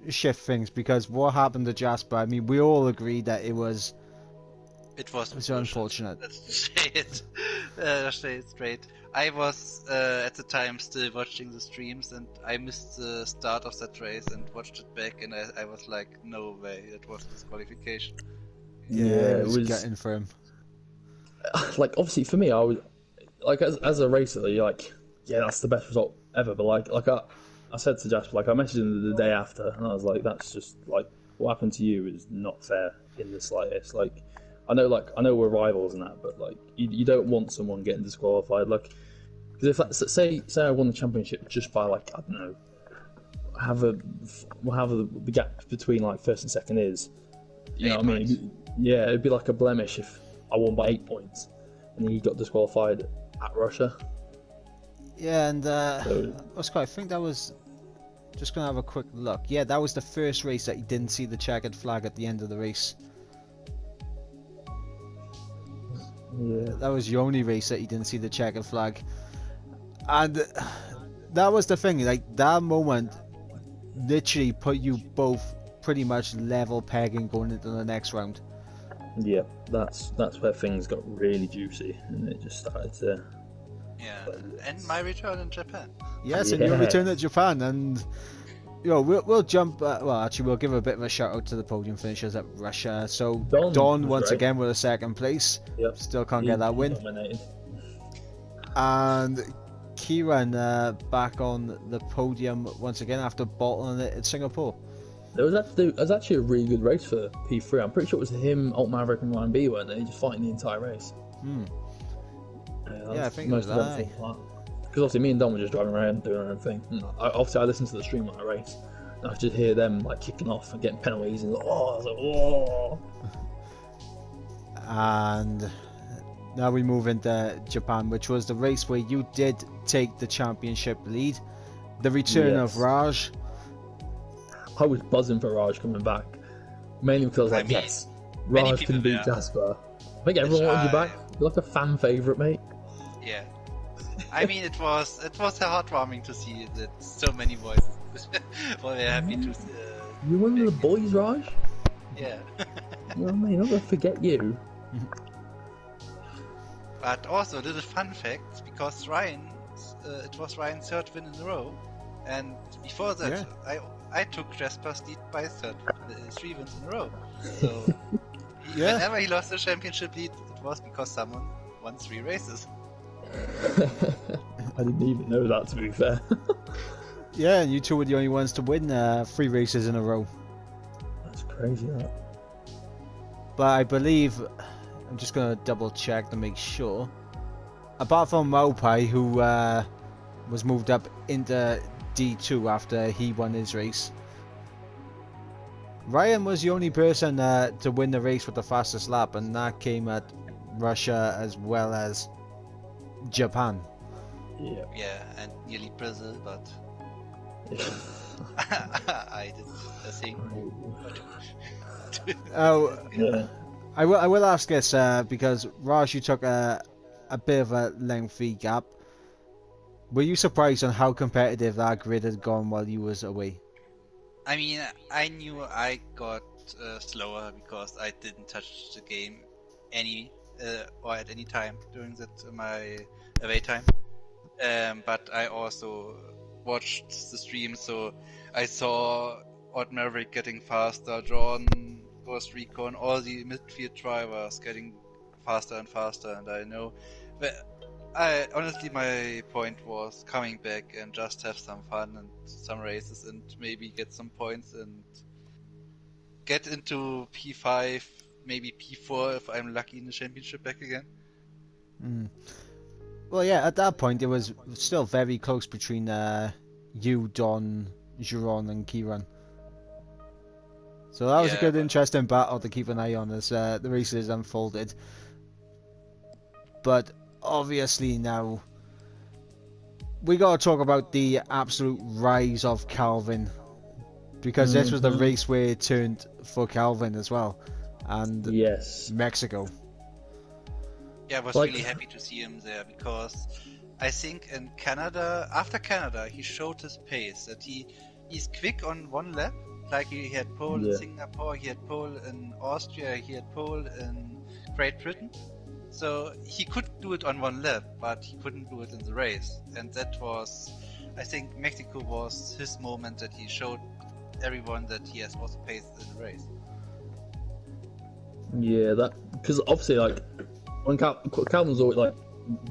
shift things, because what happened to Jasper, I mean, we all agreed that it was unfortunate. Let's say it. Let's say it straight. I was at the time still watching the streams, and I missed the start of that race and watched it back, and I was like, no way, it was disqualification. Yeah, it was getting for him. Like, obviously for me, I was like, as a racer, you're like, yeah, that's the best result ever. But like I said to Jasper, like, I messaged him the day after, and I was like, that's just like, what happened to you is not fair in the slightest. Like, I know we're rivals and that, but like, you don't want someone getting disqualified. Like, because if say I won the championship just by, like, I don't know, the gap between like first and second is, you know what I mean? Yeah, it'd be like a blemish if I won by 8 points and he got disqualified at Russia. Yeah, and Oscar, I think that was, just gonna have a quick look. Yeah, that was the first race that he didn't see the checkered flag at the end of the race. Yeah. That was the only race that he didn't see the checkered flag, and that was the thing. Like, that moment literally put you both pretty much level pegging going into the next round. Yeah, that's where things got really juicy, and it just started to. Yeah, and my return in Japan. Yes, and your return to Japan, and we'll jump. Well, actually, we'll give a bit of a shout out to the podium finishers at Russia. So Don once again with a second place. Yep. Still can't get that win. Dominated. And Kieran back on the podium once again after bottling it in Singapore. There was actually a really good race for P3. I'm pretty sure it was him, Alt Maverick, and Ryan B, weren't they? Just fighting the entire race. Yeah, I think it was that. Because obviously me and Don were just driving around doing our own thing. And obviously I listened to the stream on that race, and I could just hear them like kicking off and getting penalties, and I was like, oh. And now we move into Japan, which was the race where you did take the championship lead. The return of Raj. I was buzzing for Raj coming back, mainly because I was like, yes, Raj can beat Jasper. I think everyone wanted you back. You're like a fan favourite, mate. Yeah. I mean, it was heartwarming to see that so many boys were happy to. You're one of the boys, Raj. Yeah. You know what I mean? I'm not gonna forget you. But also, a little fun fact, because it was Ryan's third win in a row, and before that, I took Jasper's lead by 3 wins in a row. So whenever he lost the championship lead, it was because someone won 3 races. I didn't even know that, to be fair. Yeah, and you two were the only ones to win 3 races in a row. That's crazy, that. But I believe, I'm just going to double check to make sure, apart from Maupai, who was moved up into D2 after he won his race, Ryan was the only person to win the race with the fastest lap, and that came at Russia as well as Japan. Yeah, and nearly Brazil, but I did the thing. I will ask this because Raj, you took a bit of a lengthy gap. Were you surprised on how competitive that grid had gone while you was away? I mean, I knew I got slower because I didn't touch the game or at any time during my away time. But I also watched the stream, so I saw Odd Maverick getting faster, Jordan Ghost Recon, all the midfield drivers getting faster and faster, and I know. But I honestly, my point was coming back and just have some fun and some races and maybe get some points and get into P5, maybe P4 if I'm lucky in the championship back again. Well, yeah, at that point it was still very close between you, Don, Giron, and Kieran. So that was a good, interesting battle to keep an eye on as the races unfolded. But obviously now we gotta talk about the absolute rise of Calvin, because this was the race where it turned for Calvin as well, and yes, Mexico. Yeah, I was really happy to see him there because I think in Canada, after Canada, he showed his pace, that he's quick on one lap. Like he had pole in Singapore, he had pole in Austria, he had pole in Great Britain. So he could do it on one lap, but he couldn't do it in the race. And that was, I think Mexico was his moment that he showed everyone that he has also pace in the race. Yeah, that because obviously like when Calvin was always like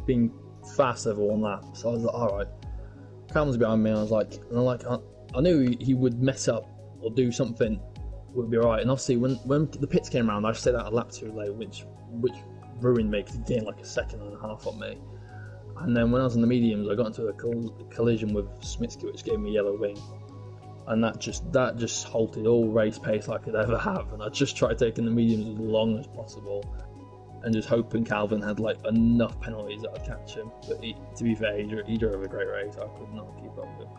being fast over one lap, so I was like, all right, Calvin's behind me. And I knew he would mess up or do something, would be alright. And obviously when the pits came around, I set out a lap too late, which ruined me because he gained like a second and a half on me. And then when I was in the mediums, I got into a collision with Smitsky, which gave me yellow wing, and that just halted all race pace I could ever have. And I just tried taking the mediums as long as possible, and just hoping Calvin had like enough penalties that I'd catch him. But to be fair, he drove a great race. I could not keep up with him.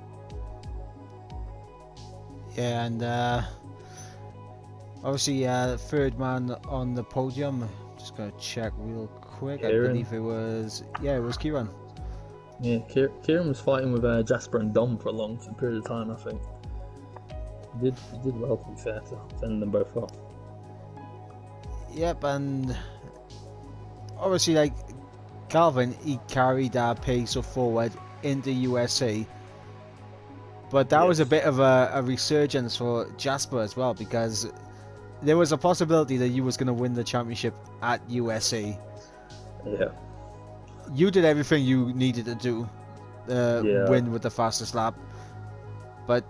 Yeah, and obviously third man on the podium. Just gonna check real quick. Kieran. I believe it was Kieran. Yeah, Kieran was fighting with Jasper and Dom for a long period of time. I think he did well, to be fair, to fend them both off. Yep, and obviously like Calvin, he carried that pace forward into USA. But that was a bit of a resurgence for Jasper as well, because there was a possibility that you was going to win the championship at USA. Yeah. You did everything you needed to do, win with the fastest lap. But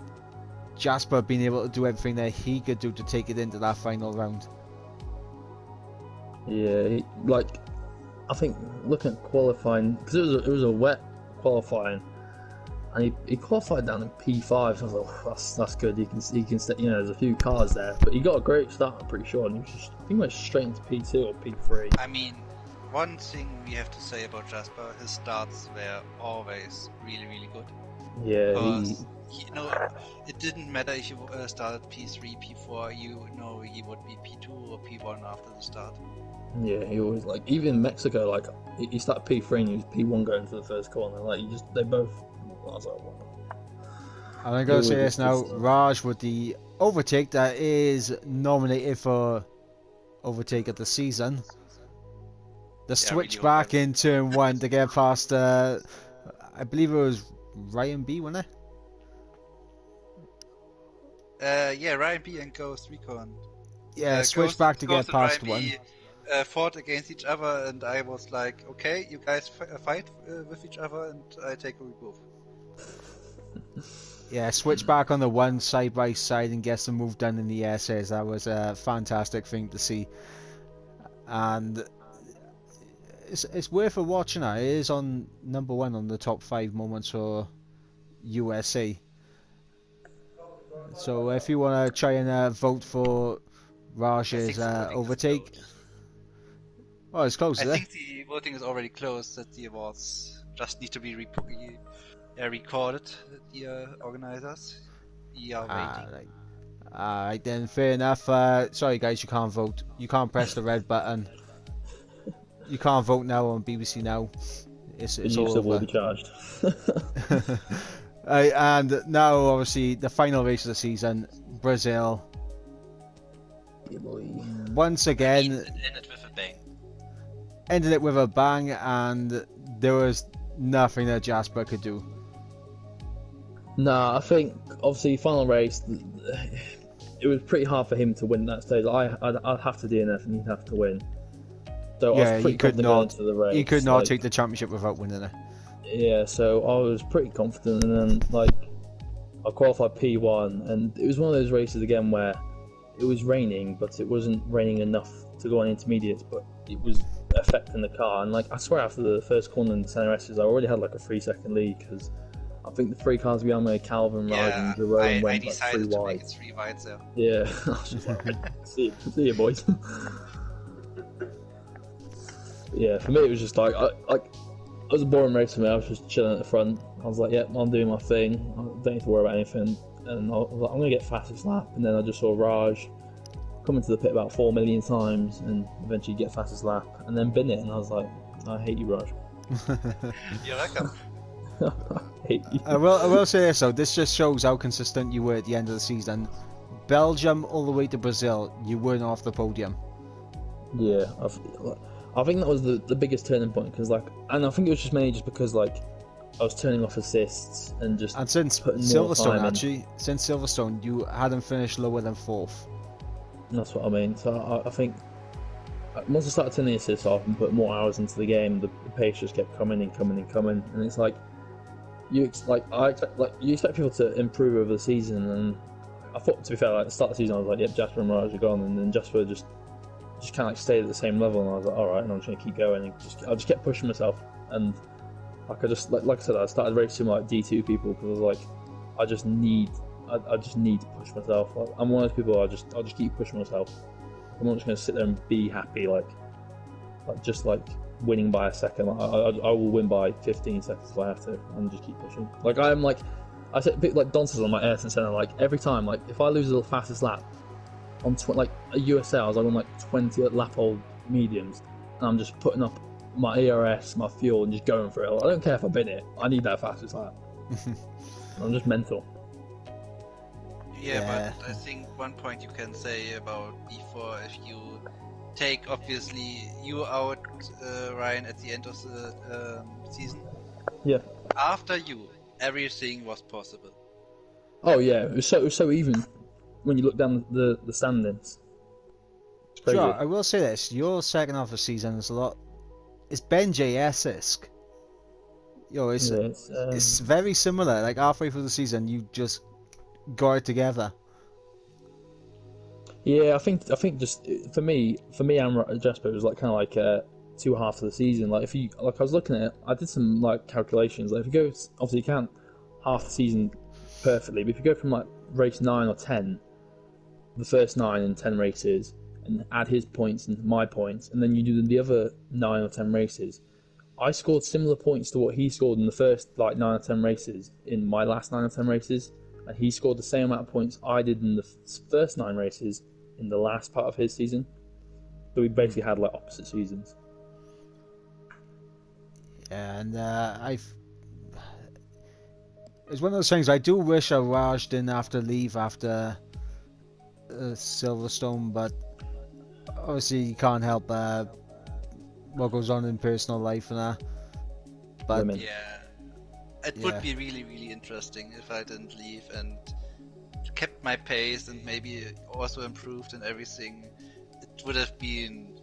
Jasper being able to do everything that he could do to take it into that final round. Yeah, I think looking at qualifying, because it was a wet qualifying. And he qualified down in P5, so I was like, oh, that's good. He can there's a few cars there, but he got a great start, I'm pretty sure. And he went straight into P2 or P3. I mean, one thing we have to say about Jasper, his starts were always really, really good. Yeah, because it didn't matter if you started P3, P4. He would be P2 or P1 after the start. Yeah, he always even in Mexico, he started P3 and he was P1 going to the first corner. They both. I was like, wow. And I'm going to say this now, Raj with the overtake that is nominated for overtake of the season. The switch back in turn 1 to get past, I believe it was Ryan B, wasn't it? Ryan B and Ghost Recon. Yeah, switch back to get past Ryan B, fought against each other, and I was like, okay, you guys fight with each other, and I take a remove. Yeah, switch back on the one side by side and get some move done in the essays. That was a fantastic thing to see, and it's worth a watch now. It is on number 1 on the top 5 moments for USA. So if you want to try and vote for Raj's overtake, oh, it's close. I think the voting is already closed. That the awards just need to be recorded. The organizers. We are waiting. Alright then, fair enough. Sorry guys, you can't vote. You can't press the red button. You can't vote now on BBC Now. It's all over. Will be charged. And now, obviously, the final race of the season, Brazil. Yeah, boy. Once again, ended it with a bang, and there was nothing that Jasper could do. Nah, I think obviously final race. it was pretty hard for him to win that stage. I'd have to DNF and he'd have to win. So I Yeah, was pretty confident going into the race. he could not take the championship without winning it. Yeah, so I was pretty confident, and then like I qualified P1, and it was one of those races again where it was raining, but it wasn't raining enough to go on intermediates, but it was affecting the car. And like I swear, after the first corner in the center S's, I already had like a 3-second lead because I think the 3 cars behind me, Calvin, Ryan, and Jerome I went like 3 decided to wide. make it 3 wide there. Yeah, I was just like, see you, boys. Yeah, for me it was just like it was a boring race for me. I was just chilling at the front. I was like, "Yep, I'm doing my thing. I don't need to worry about anything." And I was like, "I'm gonna get fastest lap." And then I just saw Raj come into the pit about 4 million times, and eventually get fastest lap, and then bin it. And I was like, "I hate you, Raj." You're welcome. I hate you. I will say this though. This just shows how consistent you were at the end of the season. Belgium all the way to Brazil, you weren't off the podium. Yeah, I think that was the biggest turning point because and I think it was just mainly just because I was turning off assists and just since putting more Silverstone time in. actually, since Silverstone, you hadn't finished lower than 4th. And that's what I mean. So I think once I started turning the assists off and put more hours into the game, the pace just kept coming and coming and coming, and it's you expect people to improve over the season, and I thought, to be fair, at the start of the season I was like, yep, Jasper and Raj are gone, and then Jasper just kind of stayed at the same level, and I was like, alright, and I'm just going to keep going, and I just kept pushing myself, and I just like I said, I started racing D2 people because I was like, I just need to push myself. I'm one of those people, I'll just keep pushing myself. I'm not just going to sit there and be happy just winning by a second. I will win by 15 seconds if I have to, and just keep pushing. I said, Don says on my Ayrton Senna, every time, if I lose the fastest lap on a USA, I was on 20 lap old mediums, and I'm just putting up my ERS, my fuel, and just going for it. I don't care if I bin it. I need that fastest lap. I'm just mental. Yeah, but I think one point you can say about E4, if you take obviously you out, Ryan, at the end of the season. Yeah. After you, everything was possible. Oh yeah, it was so even when you look down the standings. It's crazy. Sure, I will say this: your second half of the season is it's Ben JS-esque. It's very similar. Like halfway through the season, you just got it together. Yeah, I think just for me and Jasper, it was kind of 2 halves of the season. If you I was looking at it, I did some calculations. If you go, obviously you can't half the season perfectly, but if you go from race 9 or 10, the first 9 and 10 races, and add his points and my points, and then you do the other 9 or 10 races, I scored similar points to what he scored in the first 9 or 10 races in my last 9 or 10 races, and he scored the same amount of points I did in the first 9 races in the last part of his season. So we basically had opposite seasons. Yeah, and it's one of those things. I do wish Raj didn't have to leave after Silverstone, but obviously you can't help what goes on in personal life and that. But Women. Yeah, it would be really, really interesting if I didn't leave and kept my pace and maybe also improved and everything. It would have been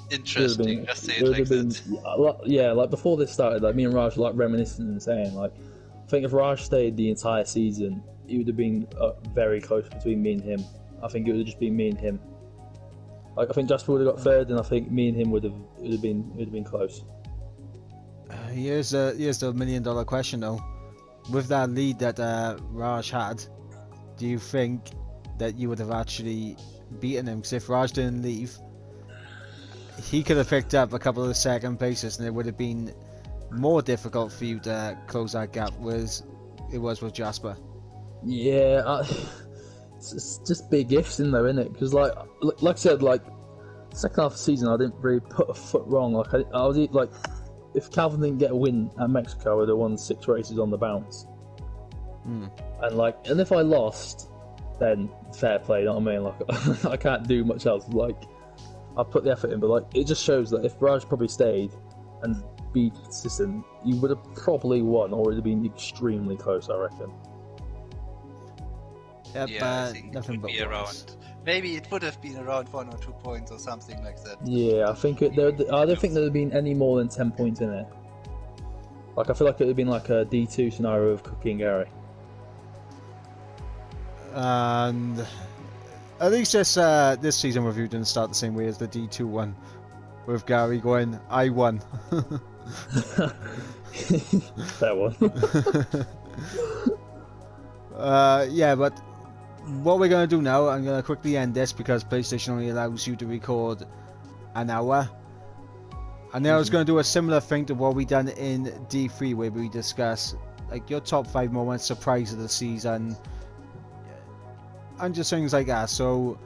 interesting. Just say it like that. Yeah, before this started, me and Raj were reminiscing and saying I think if Raj stayed the entire season, it would have been very close between me and him. I think it would have just been me and him. I think Jasper would have got third, and I think me and him would have been close. Here's the $1 million question though. With that lead that Raj had, do you think that you would have actually beaten him? Because if Raj didn't leave, he could have picked up a couple of second places, and it would have been more difficult for you to close that gap, whereas it was with Jasper. Yeah, it's just big ifs in there, isn't it? Because like I said, second half of the season, I didn't really put a foot wrong. I was if Calvin didn't get a win at Mexico, I would have won 6 races on the bounce. And if I lost, then fair play. You know what I mean? I can't do much else. I put the effort in, but it just shows that if Raj probably stayed and be consistent, you would have probably won, or it would have been extremely close, I reckon. Yep, Yeah, I think it nothing would but be ones. around. Maybe it would have been around 1 or 2 points or something like that. Yeah, I think I don't think there would have been any more than 10 points in it. Like, I feel like it would have been like a D2 scenario of Cookie and Gary. And at least this season review didn't start the same way as the D2 one, with Gary going, "I won." Fair one. Yeah, but what we're gonna do now, I'm gonna quickly end this because PlayStation only allows you to record an hour. And then I was gonna do a similar thing to what we done in D3, where we discuss like your top 5 moments, surprise of the season, and just things like that. So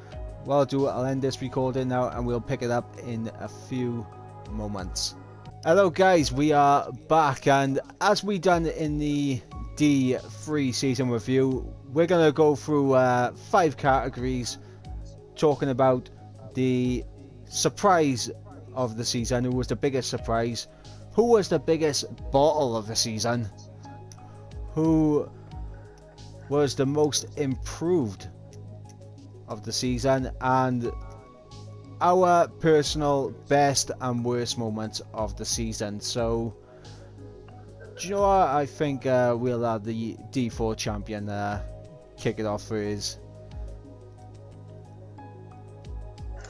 what I'll do, I'll end this recording now and we'll pick it up in a few moments. Hello guys, we are back, and as we done in the D3 season review, we're gonna go through 5 categories talking about the surprise of the season. Who was the biggest surprise? Who was the biggest bottle of the season? Who was the most improved of the season? And our personal best and worst moments of the season. So, do you know what? I think we'll have the D4 champion kick it off for his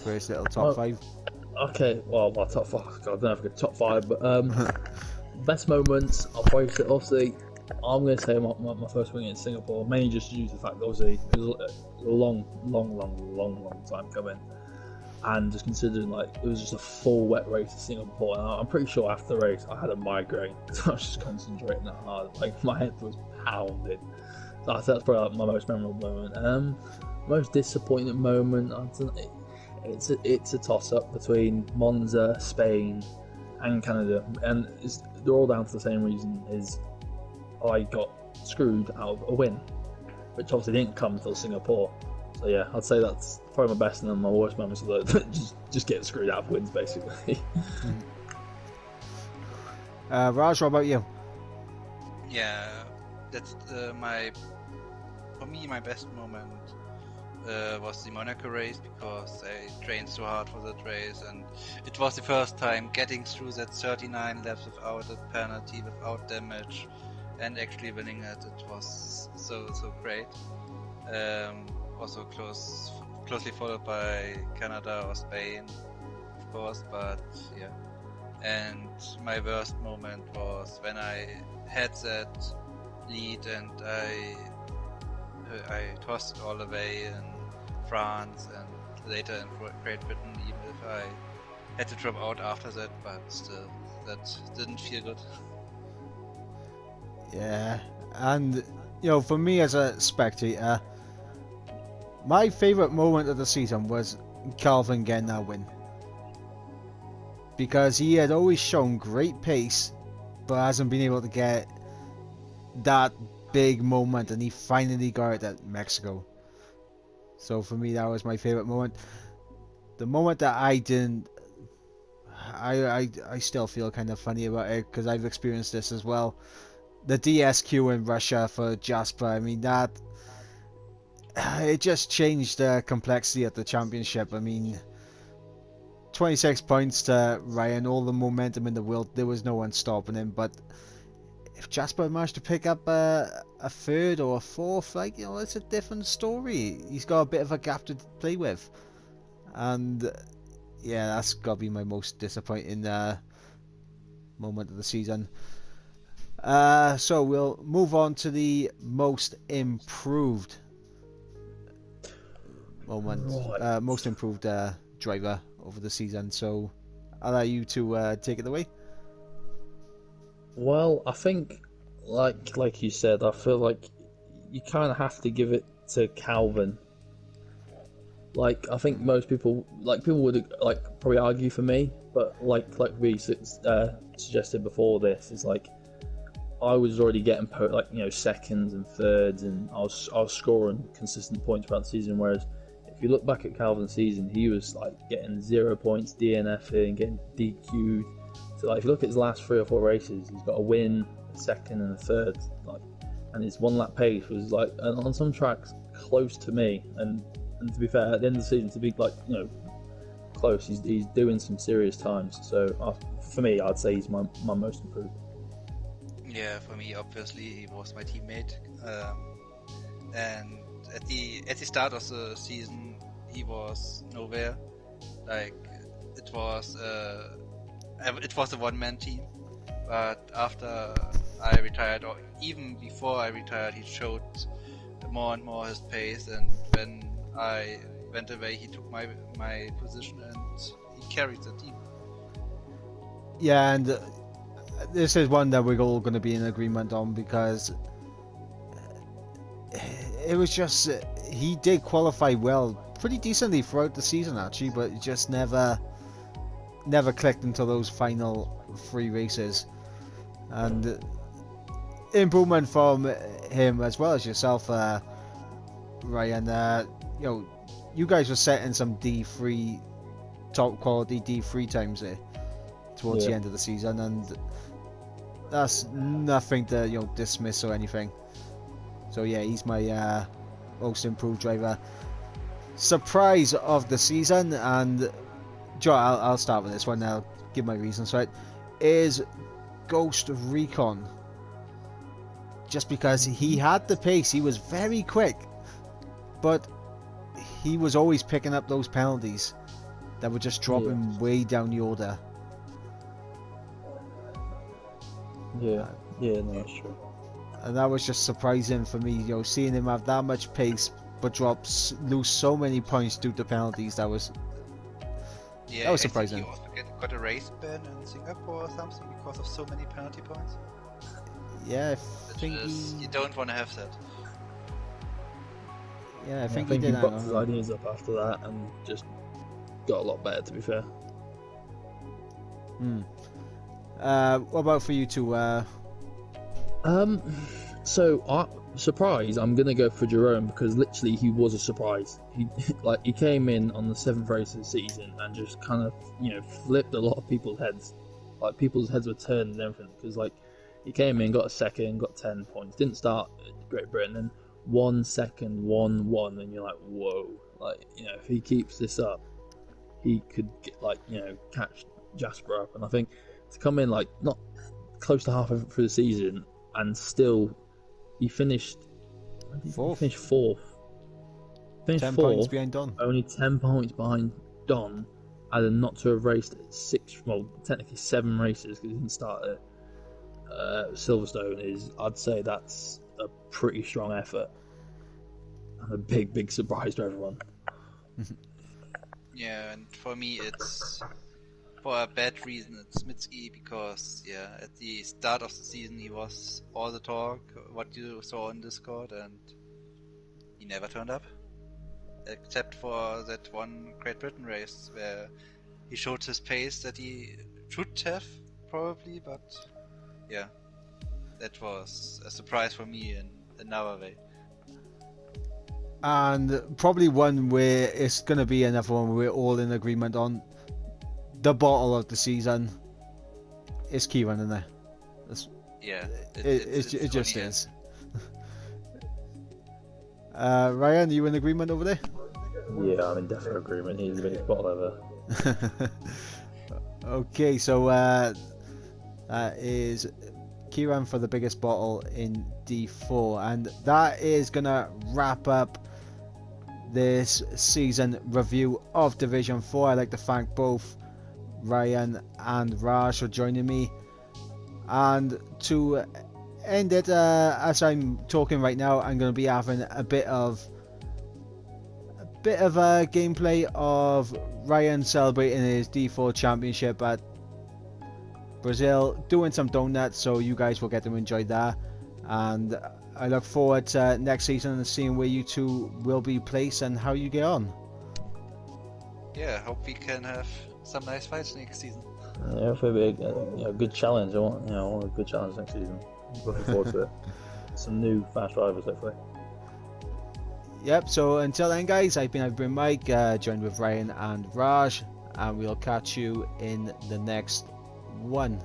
little top 5. Okay, well, my top 5. God, I don't know if I could top 5, but best moments. I'll probably say, obviously, I'm going to say my first win in Singapore, mainly just due to the fact that obviously it was a long time coming. And just considering like it was just a full wet race in Singapore, and I'm pretty sure after the race I had a migraine, so I was just concentrating that hard. Like my head was pounding. So I think that's probably like, my most memorable moment. Most disappointing moment, I don't know, it's a toss up between Monza, Spain, and Canada, and they're all down to the same reason: is I got screwed out of a win, which obviously didn't come until Singapore. So yeah, I'd say that's probably my best and then my worst moments of just getting screwed out of wins, basically. Raj, what about you? Yeah, that's for me, my best moment was the Monaco race, because I trained so hard for that race, and it was the first time getting through that 39 laps without a penalty, without damage, and actually winning it. It was so great. Also closely followed by Canada or Spain, of course, but yeah. And my worst moment was when I had that lead and I tossed it all away in France and later in Great Britain, even if I had to drop out after that, but still, that didn't feel good. Yeah, and you know, for me as a spectator, my favourite moment of the season was Calvin getting that win. Because he had always shown great pace, but hasn't been able to get that big moment, and he finally got it at Mexico. So for me, that was my favourite moment. The moment that I didn't, I still feel kind of funny about it, because I've experienced this as well. The DSQ in Russia for Jasper, I mean, that it just changed the complexity of the championship. I mean, 26 points to Ryan, all the momentum in the world, there was no one stopping him. But if Jasper managed to pick up a third or a fourth, like, you know, it's a different story. He's got a bit of a gap to play with, and yeah, that's got to be my most disappointing moment of the season. So we'll move on to the most improved moment, Right. most improved driver over the season. So I'll allow you to take it away. Well, I think, like you said, I feel like you kind of have to give it to Calvin. Like, I think most people, people would probably argue for me, but like we suggested before this, is like I was already getting seconds and thirds, and I was scoring consistent points throughout the season. Whereas if you look back at Calvin's season, he was like getting 0 points, DNFing, getting DQ'd. So like if you look at his last 3 or 4 races, he's got a win, a second, and a third. And his 1 lap pace was on some tracks close to me. And to be fair, at the end of the season, to be like, you know, close, he's doing some serious times. So for me, I'd say he's my most improved. Yeah, for me, obviously, he was my teammate. And at the start of the season, he was nowhere. Like it was a one-man team. But after I retired, or even before I retired, he showed more and more his pace. And when I went away, he took my position and he carried the team. Yeah, and this is one that we're all going to be in agreement on, because it was just he did qualify well, pretty decently throughout the season actually, but it just never clicked until those final 3 races. And improvement from him as well as yourself, Ryan. You know, you guys were setting some D3 top quality D3 times there towards the end of the season, and that's nothing to, you know, dismiss or anything. So yeah, he's my most improved driver. Surprise of the season, and Joe, I'll start with this one. I'll give my reasons, right? Is Ghost Recon. Just because he had the pace, he was very quick, but he was always picking up those penalties that would just drop him way down the order. Yeah, no, that's true. And that was just surprising for me, you know, seeing him have that much pace but lose so many points due to penalties. That was surprising. He also got a race ban in Singapore or something because of so many penalty points. Yeah, I think you don't want to have that. Yeah, I think he did. boxed his ideas up after that and just got a lot better, to be fair. What about for you two? So surprise, I'm gonna go for Jerome, because literally he was a surprise. He came in on the 7th race of the season and just kind of, you know, flipped a lot of people's heads. Like people's heads were turned and everything, because like he came in, got a second, got 10 points, didn't start at Great Britain, then 1 second, 1-1, and you're like, whoa, like, you know, if he keeps this up, he could get, like, you know, catch Jasper up. And I think to come in like not close to halfway through the season and still he finished fourth. Finished 10 fourth, points behind Don. only 10 points behind Don, and not to have raced 6, well, technically 7 races because he didn't start at Silverstone. I'd say that's a pretty strong effort and a big surprise to everyone. Yeah, and for me it's for a bad reason. It's Mitski, because at the start of the season he was all the talk, what you saw on Discord, and he never turned up, except for that one Great Britain race where he showed his pace that he should have probably, but that was a surprise for me in another way. And probably one where it's going to be another one we're all in agreement on. The bottle of the season is Kieran in there. It just is. Ryan, are you in agreement over there? Yeah, I'm in definite agreement. He's the biggest bottle ever. Okay, so that is Kieran for the biggest bottle in D4, and that is gonna wrap up this season review of Division 4. I'd like to thank both Ryan and Raj for joining me, and to end it, as I'm talking right now, I'm going to be having a bit of a gameplay of Ryan celebrating his D4 championship at Brazil, doing some donuts, so you guys will get to enjoy that. And I look forward to next season and seeing where you two will be placed and how you get on. Yeah, hope we can have some nice fights next season. Yeah, it'll be a good challenge. I want a good challenge next season. Looking forward to it. Some new fast drivers, hopefully. Yep, so until then guys, I've been Mike, joined with Ryan and Raj, and we'll catch you in the next one.